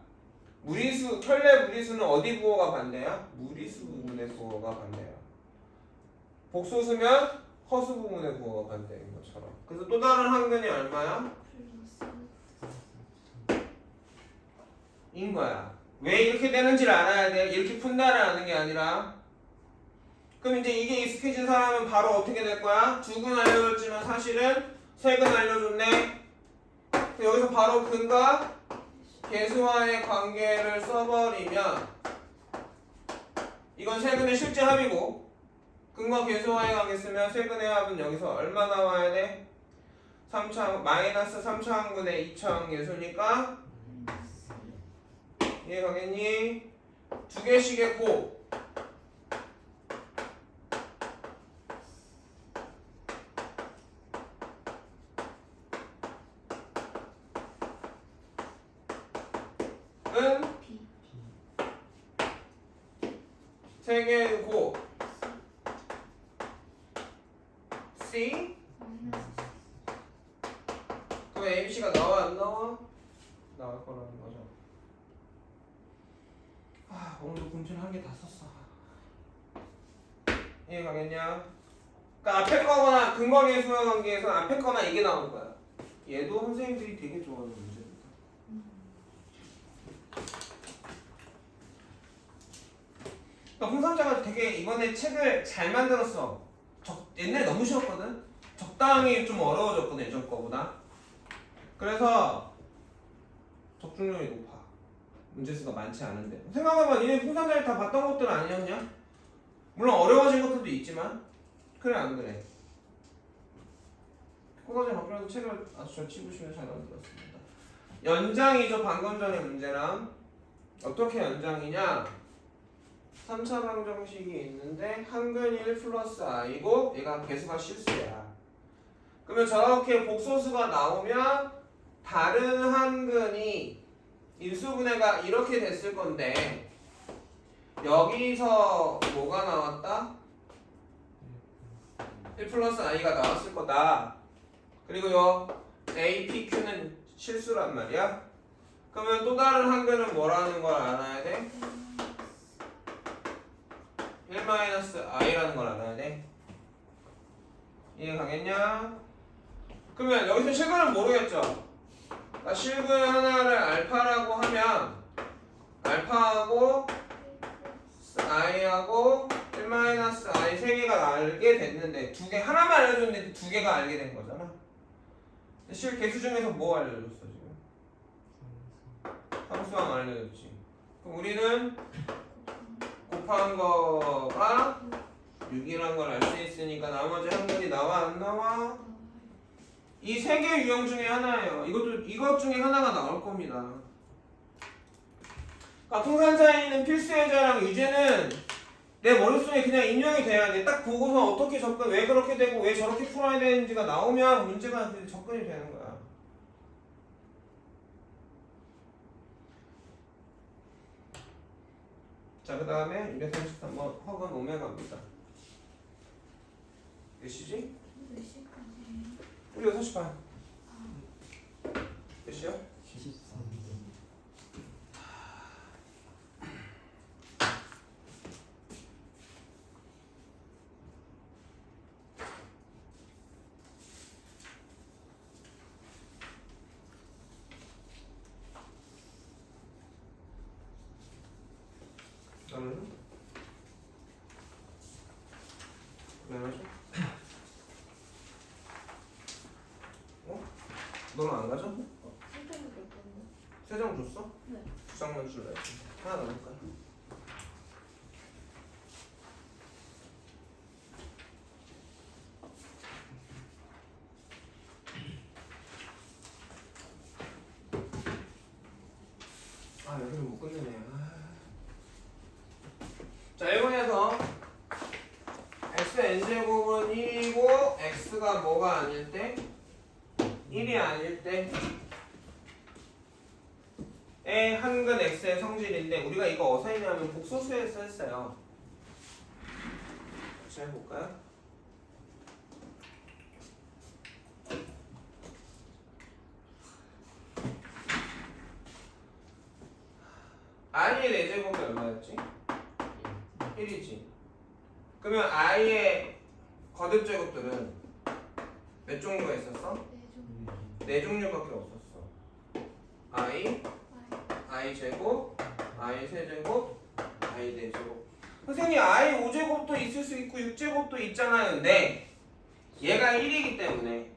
무리수, 켤레 무리수는 어디 부호가 반대야? 무리수 부분의 부호가 반대야. 복소수면 허수 부분의 부호가 반대인 것처럼. 그래서 또 다른 항근이 얼마야? 인 거야. 왜 이렇게 되는지를 알아야 돼. 이렇게 푼다를 아는 게 아니라. 그럼 이제 이게 익숙해진 사람은 바로 어떻게 될 거야? 2근 알려줬지만 사실은 3근 알려줬네. 여기서 바로 근과 계수와의 관계를 써버리면 이건 세근의 실제 합이고 근과 계수와의 관계 쓰면 세근의 합은 여기서 얼마 나와야 돼? 3차 마이너스 3차항분의 2차항 계수니까 이해 가겠니? 2개씩의 곱 은 3개의 곱 C 그럼 ABC가 나와 안 나와? 나올 거라는 거죠. 아 오늘도 공지를 한 개 다 썼어. 이해 가겠냐? 그러니까 앞에 거거나 근거계 수화 관계에서 앞에 거나 이게 나올 거야. 얘도 선생님들이 되게 좋아하는 문제입니다. 그러니까 홍삼자가 되게 이번에 책을 잘 만들었어. 옛날에 너무 쉬웠거든? 적당히 좀 어려워졌거든 예전 거보다. 그래서 적중률이 높아. 문제수가 많지 않은데 생각해봐. 니네 홍삼자를 다 봤던 것들 아니었냐? 물론 어려워진 것들도 있지만 그래 안 그래? 코가지 박준환도 책을 아주 잘 치우시면 잘 만들었습니다. 연장이죠. 방금 전의 문제랑 어떻게 연장이냐? 3차 방정식이 있는데 항근 1 플러스 i고 얘가 개수가 실수야. 그러면 저렇게 복소수가 나오면 다른 항근이 인수분해가 이렇게 됐을 건데 여기서 뭐가 나왔다? 1 플러스 i가 나왔을 거다. 그리고 요 a, p, q는 실수란 말이야. 그러면 또 다른 항근은 뭐라는 걸 알아야 돼? 1-i라는 걸 알아야 돼. 이해 가겠냐? 그러면 여기서 실근은 모르겠죠? 그러니까 실근 하나를 알파라고 하면 알파하고 i하고 1-i 3개가 알게 됐는데 두 개 하나만 알려줬는데 두 개가 알게 된 거잖아. 실 개수 중에서 뭐 알려줬어 지금? 함수항 알려줬지. 그럼 우리는 곱한 거가 6이란 걸 알 수 있으니까 나머지 항근이 나와 안 나와? 이 세 개 유형 중에 하나예요. 이것 중에 하나가 나올 겁니다. 각통산차에 있는 필수예제랑 유제는 내 머릿속에 그냥 인용이 돼야 돼. 딱 보고서 어떻게 접근, 왜 그렇게 되고 왜 저렇게 풀어야 되는지가 나오면 문제가 접근이 되는 거야. 자, 그 다음에 233번 허근 오메가입니다. 몇 시지? 몇 시까지? 우리 6시 반. 몇 시야? 13분. 너는? 왜 가죠? 어? 너는 안 가져? 선택을 몇 번이요? 3장 줬어? 네. 2장만 줄래? 하나 남을까? 아, 여기는 못 끝내네. 자, 1번에서 xn제곱은 1이고 x가 뭐가 아닐 때? 1이 아닐 때 의 한근 x의 성질인데 우리가 이거 어디서 했냐면 복소수에서 했어요. 같이 해볼까요? i의 4제곱이 얼마였지? 1이지. 그러면 i의 거듭제곱들은 몇 종류가 있었어? 네, 4종류밖에 없었어. i, i 제곱, i 세제곱, i 4제곱. 선생님 i 5제곱도 있을 수 있고 6제곱도 있잖아요. 근데 얘가 1이기 때문에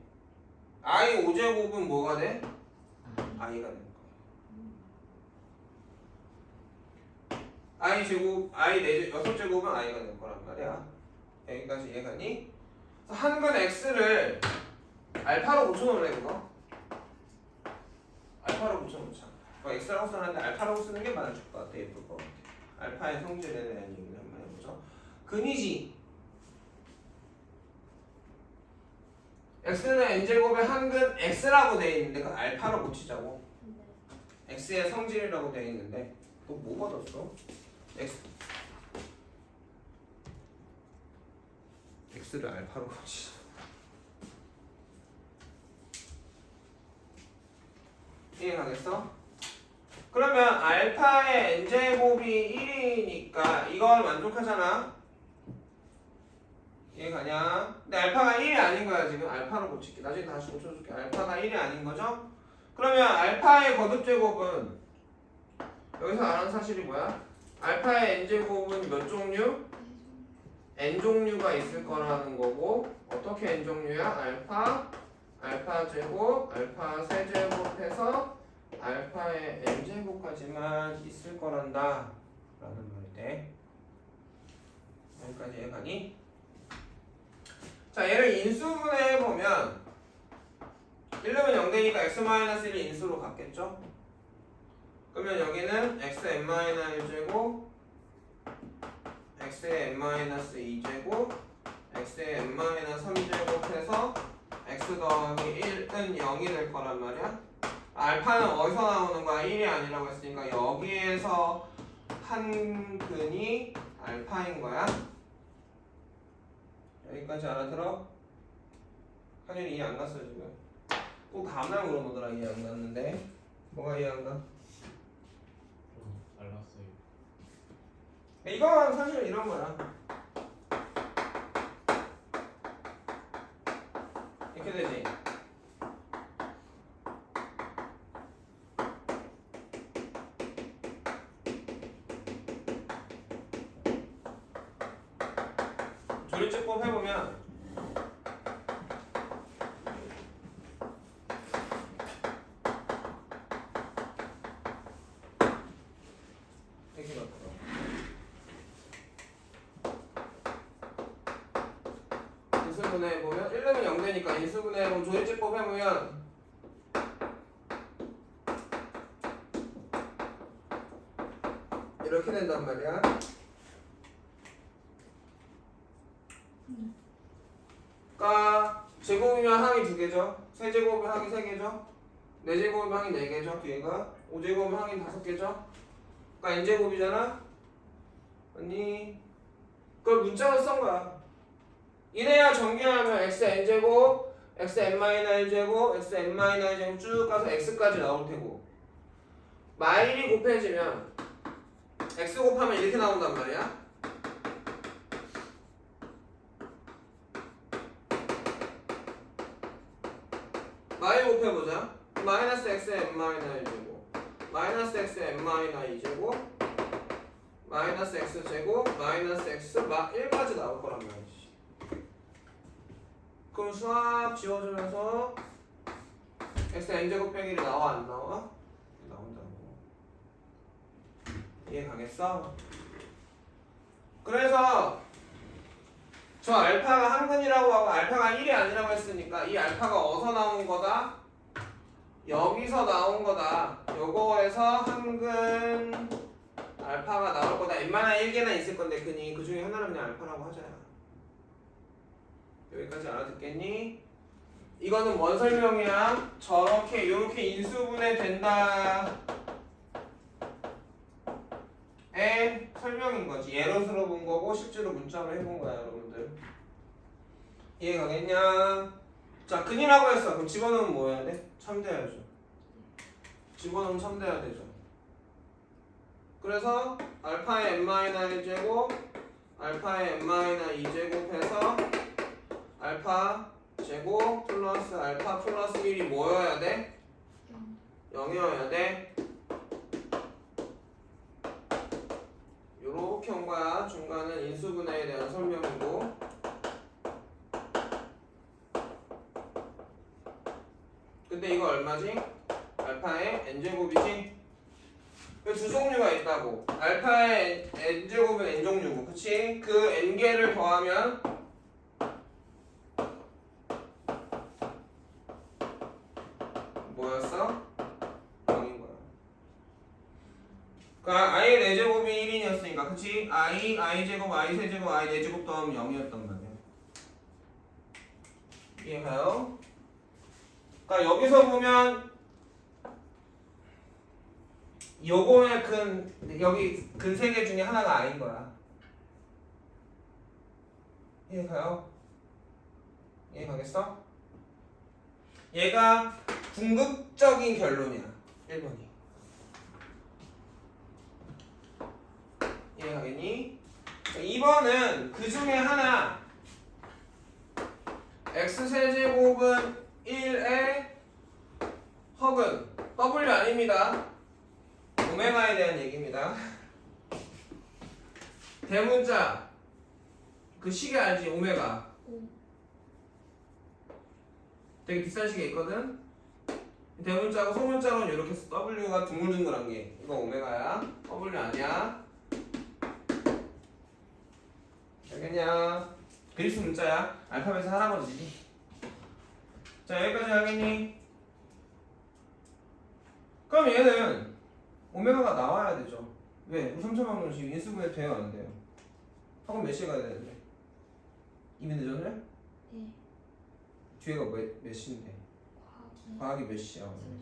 i 5제곱은 뭐가 돼? i가 되는 거야. i 제곱, i 6제곱은 i가 될 거란 말이야. 여기까지 이해가니? 한근 x를 알파로 고쳐놓을래 그거? 알파로 고쳐놓자. x라고 써놨는데 알파라고 쓰는 게 맞을 것 같아. 예쁠 것 같아. 알파의 성질에 대한 얘기를 한번 해보죠. 근이지. x는 n제곱의 한근 x라고 돼 있는데 그 알파로 고치자고. 네. x의 성질이라고 돼 있는데 너 뭐 받았어? x를 알파로 고치자. 이해가겠어? 그러면 알파의 n제곱이 1이니까 이걸 만족하잖아. 이해가냐? 근데 알파가 1이 아닌 거야 지금. 알파로 고칠게. 나중에 다시 고쳐줄게. 알파가 1이 아닌 거죠? 그러면 알파의 거듭제곱은 여기서 아는 사실이 뭐야? 알파의 n제곱은 몇 종류? n종류가 있을 거라는 거고 어떻게 n종류야? 알파 제곱, 알파 세제곱 해서 알파의 n제곱까지만 있을 거란다 라는 말이 돼. 여기까지 이해가니? 자, 얘를 인수분해 해보면 1르면 0되니까 x-1을 인수로 갖겠죠? 그러면 여기는 xn-1제곱 x의 n-2제곱 x의 n-3제곱 해서 x 더하기 1은 0이 될 거란 말이야. 알파는 어디서 나오는 거야? 1이 아니라고 했으니까 여기에서 한 근이 알파인 거야. 여기까지 알아들어? 한율이 이해 안 갔어 지금. 또 다음날 물어보더라. 이해 안 갔는데 뭐가 이해 안 가? 좀 달랐어요. 이건 사실 이런 거야. 이렇게 되지. 조립제법 해보면 이렇게 같더라. 인수분해 해보면 1르면 0되니까 인수분해 해보면 조립제법 해보면 이렇게 된단 말이야. 그러니까 제곱이면 항이 2개죠. 세제곱이면 항이 3개죠. 4제곱이면 항이 4개죠. 뒤에가 5제곱이면 항이 5개죠. 그러니까 n제곱이잖아. 아니 그걸 문자로 쓴 거야. 이래야 정리하면 xn제곱, xn-1제곱, xn-1제곱 쭉 가서 x까지 나올 테고 마일이 곱해지면 x 곱하면 이렇게 나온단 말이야. 마일 곱해보자. 마이너스 xn-1제곱 마이너스 xn-2제곱 마이너스 x제곱 마이너스 x 1까지 나올 거란 말이지. 그럼 수압 지워주면서 xn제곱 빼기 1이 나와 안 나와? 나온다고. 이해 가겠어? 그래서 저 알파가 한근이라고 하고 알파가 1이 아니라고 했으니까 이 알파가 어디서 나온 거다? 여기서 나온 거다. 요거에서 한근 알파가 나올 거다. n-1개나 있을 건데 그니 그 중에 하나는 그냥 알파라고 하자. 여기까지 알아듣겠니? 이거는 뭔 설명이야? 저렇게 요렇게 인수분해 된다 의 설명인 거지. 예로서로 본 거고 실제로 문자로 해본 거야 여러분들. 이해 가겠냐? 자 근이라고 했어. 그럼 집어넣으면 뭐 해야 돼? 참대야죠. 집어넣으면 참대야 되죠. 그래서 알파의 n-1제곱 알파의 n-2제곱 해서 알파 제곱 플러스 알파 플러스 1이 뭐여야 돼? 0이어야 돼. 요렇게 온 거야. 중간은 인수분해에 대한 설명이고 근데 이거 얼마지? 알파의 n제곱이지? 두 종류가 있다고. 알파의 n제곱은 n종류고 그치? 그 n개를 더하면 뭐였어? 0인 거야. 그러니까 i의 4제곱이 1인이었으니까 그치? i제곱, i세제곱, i4제곱 더하면 0이었단 말이야. 이해가요? 그러니까 여기서 보면 요거의 여기 근 3개 중에 하나가 아닌 거야. 이해가요? 이해가겠어? 얘가 궁극적인 결론이야. 1번이. 이해가겠니? 2번은 그 중에 하나 x세제곱은 1의 허근 W 아닙니다. 오메가에 대한 얘기입니다. 대문자 그 시계 알지? 오메가 되게 비싼 시계 있거든? 대문자고 소문자로는 이렇게 써. W가 둥글둥글한 게 이거 오메가야. W 아니야. 알겠냐? 그리스 문자야. 알파벳의 할아버지지. 자 여기까지 알겠니? 그럼 얘는 오메가가 나와야 되죠. 왜? 3차방정식 인수분해 돼요 안 돼요? 학원 몇 시에 가야 되는데? 이미 늦었네? 네. 뒤에가 몇 시인데? 과학이 몇 시야 오늘?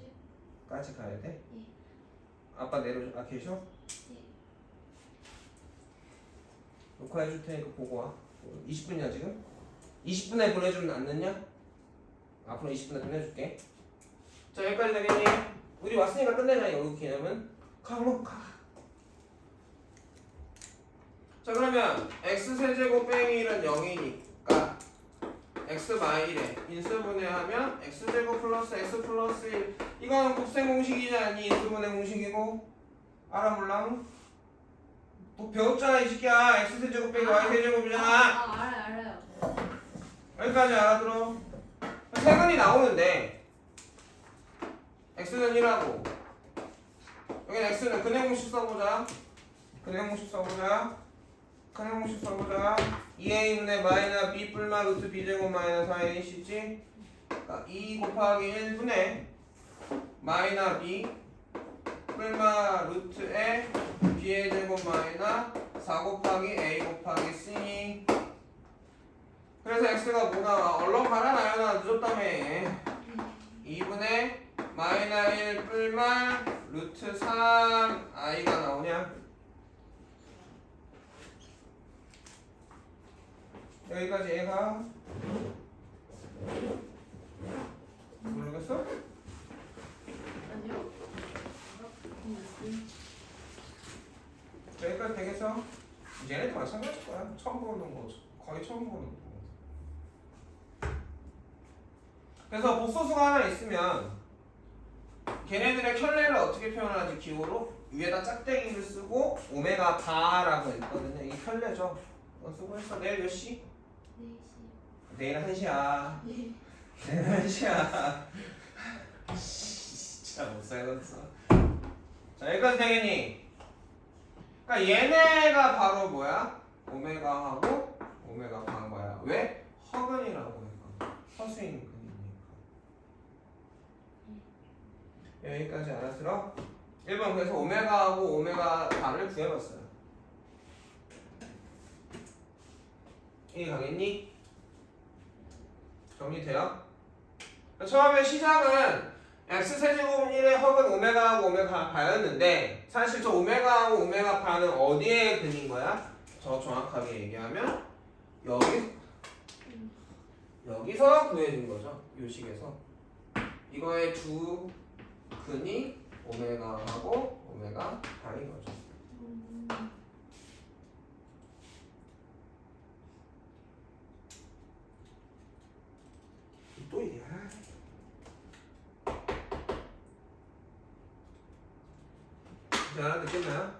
30? 까지 가야 돼? 예. 아빠 내려줘. 계셔? 예. 녹화해줄 테니까 보고 와. 20분이야 지금? 20분에 보내주면 안 늦냐? 앞으로 20분에 보내줄게. 자 여기까지 되겠니? 우리 왔으니까 끝내자. 여기 개념은 가 그럼 가. 자 그러면 x세제곱 빼기 1은 0이니까 x-1에 인수분해하면 x제곱 플러스 x 플러스 1 이거는 곱셈 공식이지 않니? 인수분해 공식이고 알아 몰라? 뭐 배웠잖아 이 새끼야. x세제곱 빼기 y세제곱이잖아. 알아요. 여기까지 알아들어. 세근이 나오는데 x는 1하고 여기 x는 근해 공식 써보자. 근해 공식 써보자. 2a분의 마이너스 b 뿔마 루트 b제곱 마이너스 4ac지. 그러니까 2 곱하기 1분의 마이너스 b 뿔마 루트에 b의 제곱 4 곱하기 A 곱하기 C. 그래서 x가 뭐 나와? 얼른 가라 나연아 늦었다며. 2분의 마이너 1 뿔만 루트 3 i가 나오냐? 여기까지 얘가 모르겠어? 아니요. 여기까지 되겠어? 얘네도 마찬가지일 거야. 처음 보는 거 거의 처음 보는 거. 그래서 복소수가 하나 있으면 걔네들의 켤레를 어떻게 표현하지? 기호로 위에다 짝대기를 쓰고 오메가 바라고 있거든요. 이게 켤레죠. 수고했어. 내일 몇 시? 4시. 내일 1시야. 네. 내일 1시야. 진짜 못 살겠어. 자 여기까지 되겠니? 그러니까 얘네가 바로 뭐야? 오메가하고 오메가 바인 거야. 왜? 허근이라고 했거든. 허수인 근이니까. 여기까지 알아들어? 1번 그래서 오메가하고 오메가 바를 구해봤어요. 이해 가겠니? 정리돼요? 처음에 시작은 x세제곱은 1의 허근 오메가하고 오메가 바였는데 사실 저 오메가하고 오메가 바는 어디에 근인 거야? 더 정확하게 얘기하면 여기서 구해준 거죠. 요 식에서 이거의 두 근이 오메가하고 오메가 바인 거죠. 또 이래. 자, 느꼈나요?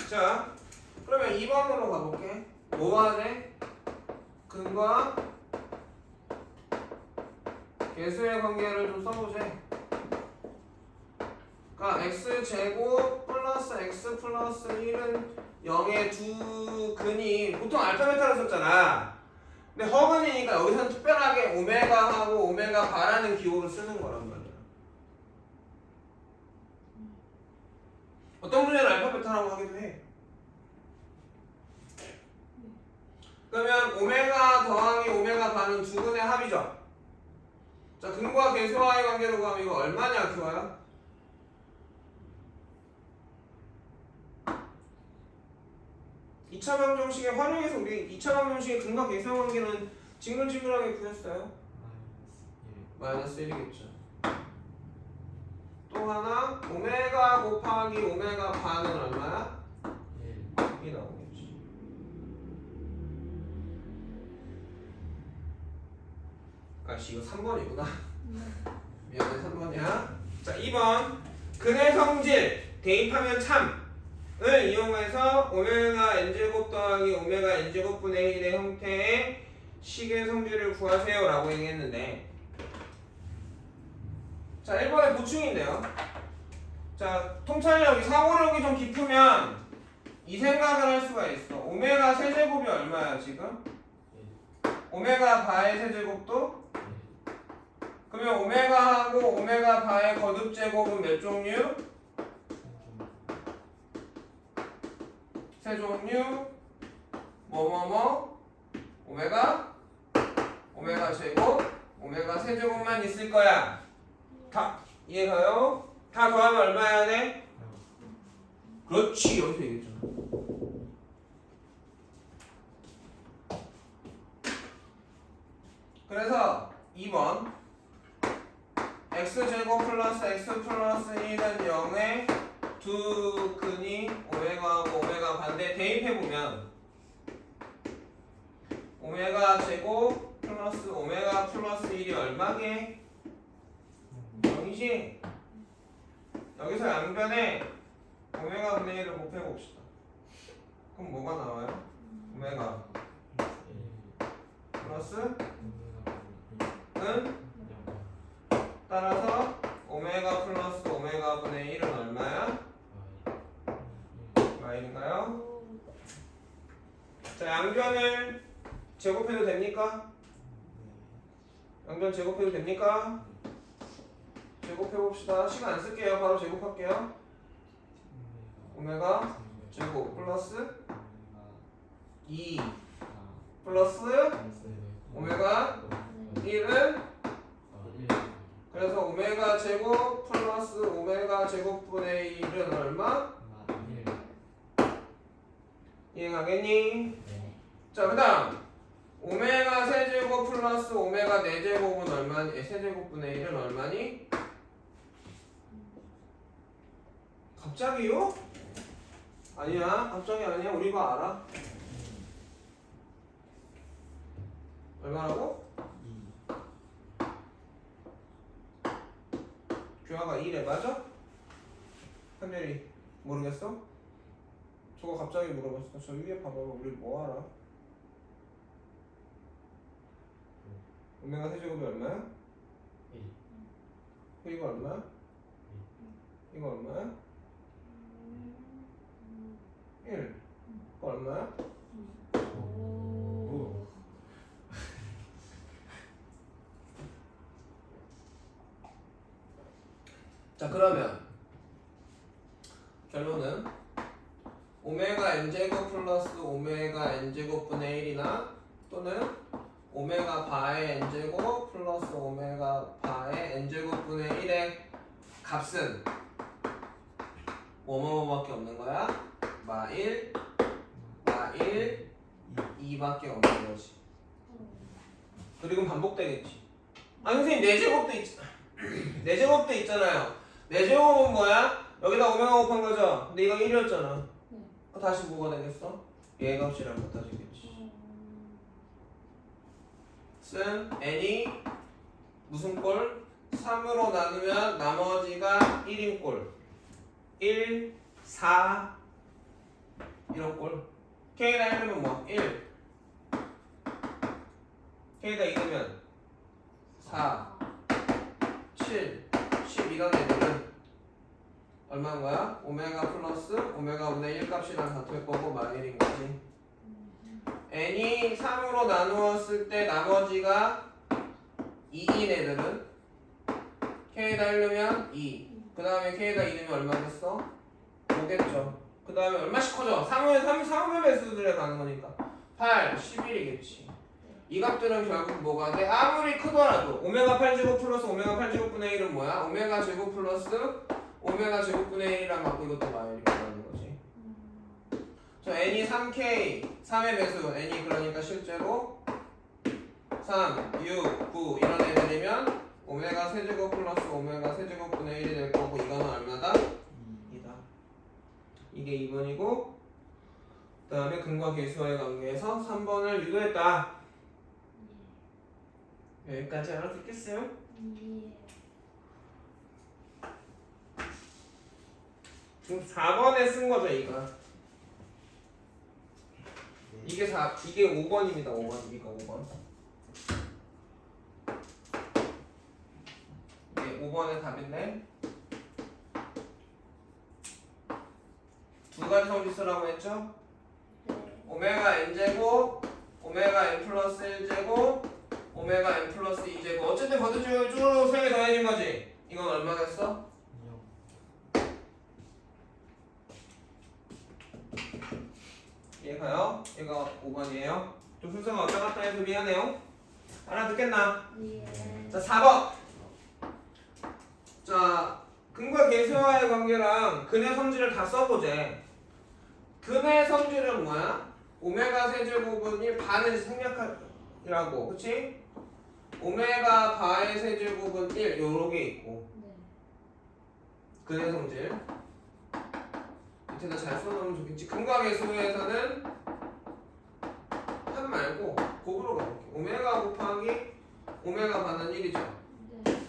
자, 그러면 2번으로 가볼게. 뭐가 돼? 근과 개수의 관계를 좀 써보자. 그러니까 x제곱 플러스 x 플러스 1은 0의 두 근이 보통 알파벳하로 썼잖아. 근데 허근이니까 여기서는 특별하게 오메가하고 오메가 바라는 기호를 쓰는 거란 말이야. 어떤 문제는 알파벳하라고 하기도 해. 그러면 오메가 더하기 오메가 바는 두 근의 합이죠. 자, 근과 개수와의 관계로 가면 이거 얼마냐 그거야? 이차 방정식에 활용해서 우리 2차 방정식의 근과 개수의 관계는 징글징글하게 구했어요. 마이너스 1이겠죠. 또 하나 오메가 곱하기 오메가 반은 얼마야? 1이 나오겠지. 아씨 이거 3번이구나. 미안해 3번이야. 자 2번 근의 성질 대입하면 참을 이용해서 오메가 n제곱 더하기 오메가 n제곱분의 1의 형태의 식의 성질을 구하세요 라고 얘기했는데 자 1번의 보충인데요. 자 통찰력이 사고력이 좀 깊으면 이 생각을 할 수가 있어. 오메가 세제곱이 얼마야 지금? 오메가 바의 세제곱도? 그러면 오메가하고 오메가 바의 거듭제곱은 몇 종류? 세 종류 뭐뭐뭐 오메가 오메가 제곱 오메가 세제곱만 있을 거야. 다 이해가요? 다 더하면 얼마야 돼? 그렇지 여기서 얘기했잖아. 그래서 2번 x제곱 플러스 x 플러스 1은 0의 두 근이 오메가하고 오메가 반대 대입해보면 오메가 제곱 플러스 오메가 플러스 1이 얼마게? 0이지? 여기서 양변에 오메가 분의 1을 곱해봅시다. 그럼 뭐가 나와요? 오메가 플러스 은 따라서 오메가 플러스 오메가 분의 1은 얼마야? y인가요? 자 양변을 제곱해도 됩니까? 양변 제곱해도 됩니까? 제곱해봅시다. 시간 안 쓸게요. 바로 제곱할게요. 오메가 제곱 플러스 오메가 2 4 플러스 플러스 오메가 네. 1은 1. 그래서 오메가 제곱 플러스 오메가 제곱분의 1은 얼마? 오메가 1 이해가겠니? 네. 자, 그 다음 오메가 세제곱 플러스 오메가 4제곱은 얼마니? 세제곱분의 1은 얼마니? 갑자기요? 아니야, 갑자기 아니야. 우리가 알아. 얼마라고? 2 규하가 2래, 맞아? 한별이 모르겠어? 저거 갑자기 물어봤어. 저 위에 봐봐. 우리 뭐 알아? 오메가 세제곱이 얼마야? 1. 이거 얼마야? 이거 얼마야? 1. 이거 얼마야? 오. 자, 그러면 결론은 오메가 n제곱 플러스 오메가 n제곱분의 1이나 또는 오메가 바의 n제곱 플러스 오메가 바의 n제곱분의 1의 값은 뭐뭐뭐밖에 없는 거야? 마1, 마1, 2밖에 없는 거지. 그리고 반복되겠지. 아 선생님 4제곱도 있잖아. 4제곱도 있잖아요. 4제곱은 뭐야? 여기다 오메가 곱한 거죠? 근데 이거 1이었잖아. 네. 다시 뭐가 되겠어? 얘 값이랑 같아지겠지. 쓴 n이 무슨 꼴? 3으로 나누면 나머지가 1인 꼴. 1, 4 이런 꼴. k에다 1이면 뭐? 1 k에다 2면 4 7 10 이런 애들은 얼마인 거야? 오메가 플러스 오메가 분의 1 값이랑 같을 거고 마일인 거지. n이 3으로 나누었을 때 나머지가 2인 애들은 k에다 1넣으면 2. 그 다음에 k에다 2 넣으면 얼마 됐어? 5겠죠. 그 다음에 얼마씩 커져? 3의 배수들에 가는 거니까 8, 11이겠지. 이 값들은 결국 뭐가 돼? 아무리 크더라도 오메가 8제곱 플러스 오메가 8제곱분의 1은 뭐야? 오메가 제곱 플러스 오메가 제곱분의 1이란 맞고 이것도 마일이 들어가는 거지. 저 n이 3k 3의 배수 n이 그러니까 실제로 3, 6, 9 이런 애들이면 오메가 세제곱 플러스 오메가 세제곱분의 1이 될 거고 이거는 얼마다? 2다. 이게 2번이고 그 다음에 근과 계수와의 관계에서 3번을 유도했다. 여기까지 알아듣겠어요? 예. 지금 4번에 쓴 거죠, 이거. 이게 5번입니다, 5번. 이거 5번. 이게 5번의 답인데 두 가지 성질 쓰라고 했죠? 네. 오메가 n제곱, 오메가 n 플러스 1제곱, 오메가 n 플러스 2제곱. 어쨌든 거듭 쭉 3개 더해진 거지? 이건 얼마 됐어? 0 이해가요? 이거 5번이에요. 좀 순서가 왔다 갔다 해서 미안해요. 알아듣겠나? 예. 자, 4번. 자, 근과 계수와의 관계랑 근의 성질을 다 써보재. 근의 성질은 뭐야? 오메가 세제곱은 반을 생략이라고, 그치? 오메가 바의 세제곱은 1 요렇게 있고 네. 근의 성질 밑에다 잘 써놓으면 좋겠지. 근과 계수에서는 한 말고 곱으로 가볼게. 오메가 곱하기 오메가 반은 1이죠. 네.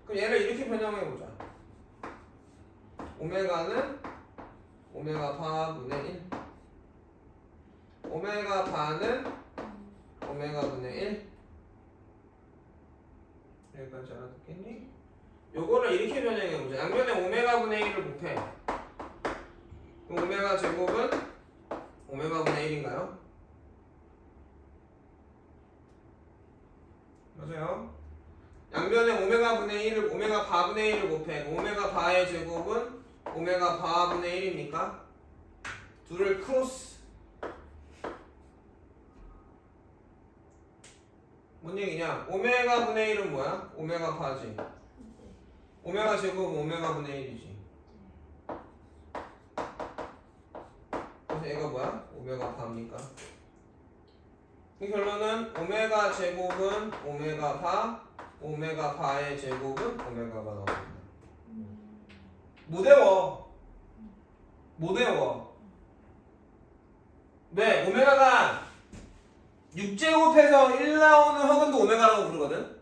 그럼 얘를 이렇게 변형해보자. 오메가는 오메가 바분의 1 오메가 바는 오메가 분의 1 여기까지 알아듣겠니? 요거를 이렇게 변형해보자. 양변에 오메가 분의 1을 곱해. 그럼 오메가 제곱은 오메가 분의 1인가요? 맞아요. 양변에 오메가 분의 1을 오메가 바분의 1을 곱해. 오메가 바의 제곱은 오메가 바분의 1입니까? 둘을 크로스. 뭔 얘기냐? 오메가 분의 1은 뭐야? 오메가 바지. 오메가 제곱은 오메가 분의 1이지. 그래서 얘가 뭐야? 오메가 바입니까? 그 결론은 오메가 제곱은 오메가 바, 오메가 바의 제곱은 오메가가 나옵니다. 못 외워. 못 외워. 왜? 오메가가 6제곱해서 1 나오는 허근도 오메가라고 부르거든?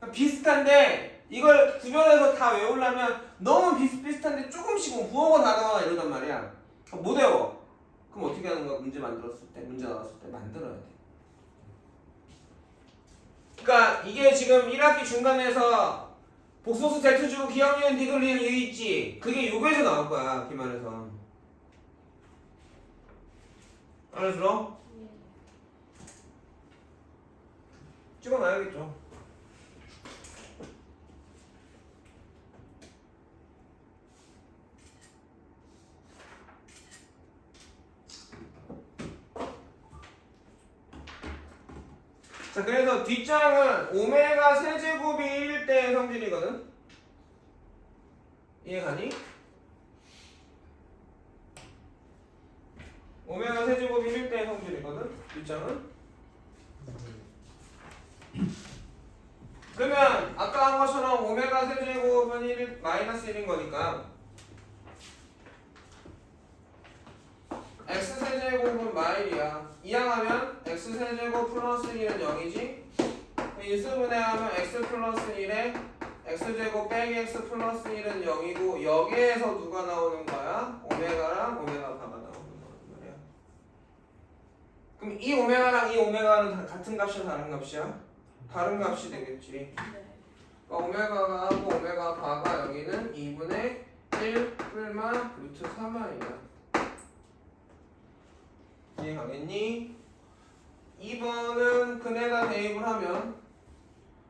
그러니까 비슷한데 이걸 구별해서 다 외우려면 너무 비슷비슷한데 조금씩 뭐 부호가 나가거나 이러단 말이야. 못 외워. 그럼 어떻게 하는 거야? 문제 만들었을 때, 문제 나왔을 때 만들어야 돼. 그러니까 이게 지금 1학기 중간에서 복소수 대투주고 기억니은 디귿리은 이 있지? 그게 요거에서 나올 거야, 기말에서. 알아들어? 찍어놔야겠죠. 자, 그래서 뒷장은 오메가 세제곱이 1일 때의 성질이거든? 이해가니? 오메가 세제곱이 1일 때의 성질이거든? 뒷장은? 그러면 아까 한 것처럼 오메가 세제곱은 1 마이너스 1인 거니까 x 세제곱은 마일이야. 이항하면 x 세제곱 플러스 1은 0이지? 인수분해하면 x 플러스 1에 x제곱 빼기 x 플러스 1은 0이고 여기에서 누가 나오는 거야? 오메가랑 오메가 바가 나오는 거란 말이야. 그럼 이 오메가랑 이 오메가는 같은 값이야 다른 값이야? 다른 값이 되겠지. 그러니까 오메가가 하고 오메가 바가 여기는 2분의 1 뿔마 루트 3i야. 이해가겠니? 2번은 근에다 대입을 하면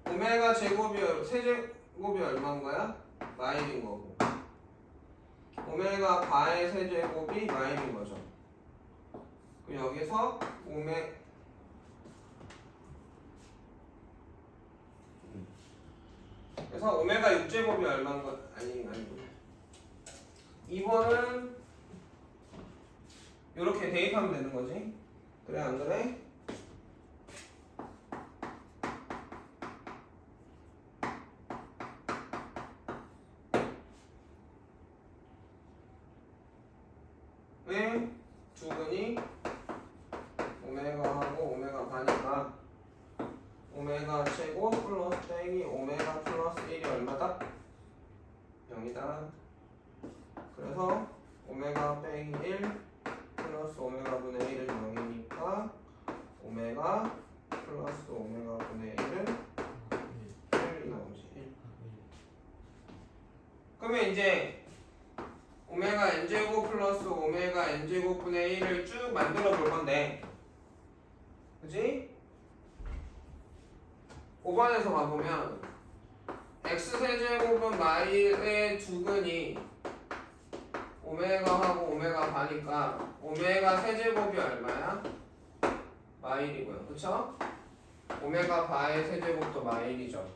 오메가 제곱이 세제곱이 얼마인 거야? 마일인 거고 오메가 바의 세제곱이 마일인 거죠. 그럼 여기서 그래서 오메가 6제곱이 얼마인 거 아니고 2번은 이렇게 대입하면 되는 거지. 그래 안 그래? 왜? 두 근이 오메가하고 오메가 바니까 오메가 제곱 플러스 빼기 오메가 플러스 1이 얼마다? 0이다. 그래서 오메가 빼기 1 플러스 오메가 분의 1은 0이니까 오메가 플러스 오메가 분의 1은 1이 나오지. 1. 그러면 이제 오메가 n제곱 플러스 오메가 n제곱 분의 1을 쭉 만들어 볼 건데 그지? 5번에서 가보면 x세제곱은 마일의 두 근이 오메가하고 오메가 바니까 오메가 세제곱이 얼마야? 마일이고요. 그쵸? 오메가 바의 세제곱도 마일이죠.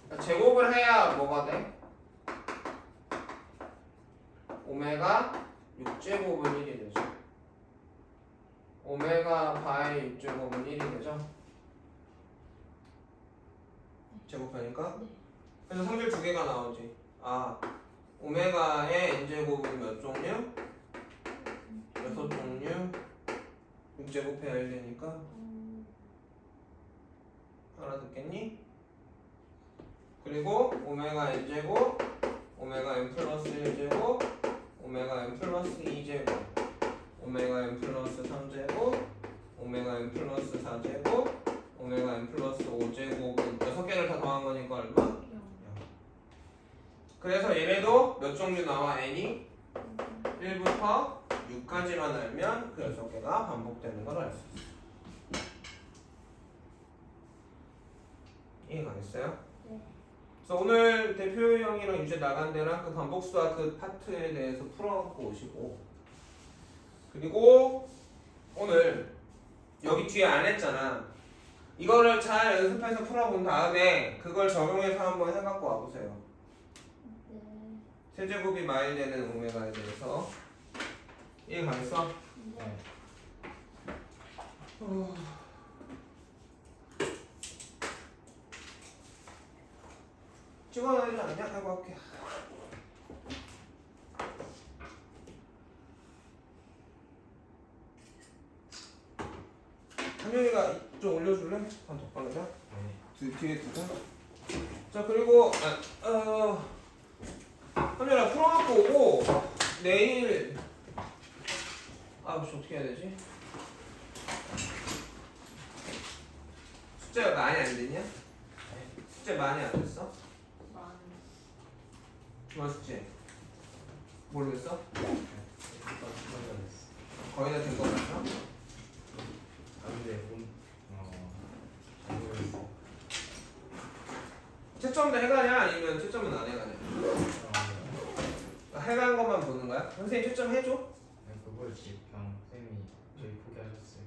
그러니까 제곱을 해야 뭐가 돼? 오메가 6제곱은 1이 되죠. 오메가 바의 6제곱은 1이 되죠. 제곱하니까? 그래서 성질 두 개가 나오지. 아, 오메가의 n제곱은 몇 종류? 6종류. 6제곱해야 1되니까 알아듣겠니? 그리고 오메가 n제곱, 오메가 n 플러스 1제곱, 오메가 n 플러스 2제곱, 오메가 n 플러스 3제곱, 오메가 n 플러스 4제곱, 오메가 n 플러스 5제곱은 6개를 다 더한 거니까 얼마? 그래서 얘네도 몇 종류 나와? n이 1부터 6까지만 알면 그 6개가 반복되는 걸 알 수 있어. 이해 가겠어요? 네. 그래서 오늘 대표형이랑 유제 나간 데랑 그 반복수와 그 파트에 대해서 풀어갖고 오시고, 그리고 오늘 여기 뒤에 안 했잖아. 이거를 잘 연습해서 풀어본 다음에 그걸 적용해서 한번 해갖고 와보세요. 네. 세제곱이 마일 되는 오메가에 대해서 이해 가겠어? 네. 찍어야 되지 않냐? 해고 할게. 한영이가 좀 올려줄래? 한 더 빠르자. 네. 뒤에 두자. 자 그리고 한영아 풀어갖고 오고 내일 어떻게 해야 되지? 숙제가 많이 안 됐냐? 숙제 많이 안 됐어? 많은 주말 숙제 모르겠어? 됐어. 거의 다 된 거 같아? 근데 잘 모르겠어. 채점도 해가냐 아니면 채점은 안 해가냐? 해간 것만 보는 거야? 선생님 채점 해줘? 그걸 그냥 쌤이 저희 포기하셨어요.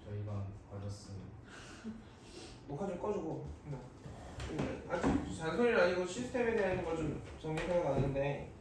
저희가 맞았어요. 녹화 좀 꺼주고. 아직 잔소리는 아니고 시스템에 대한 걸 좀 정리해 가는데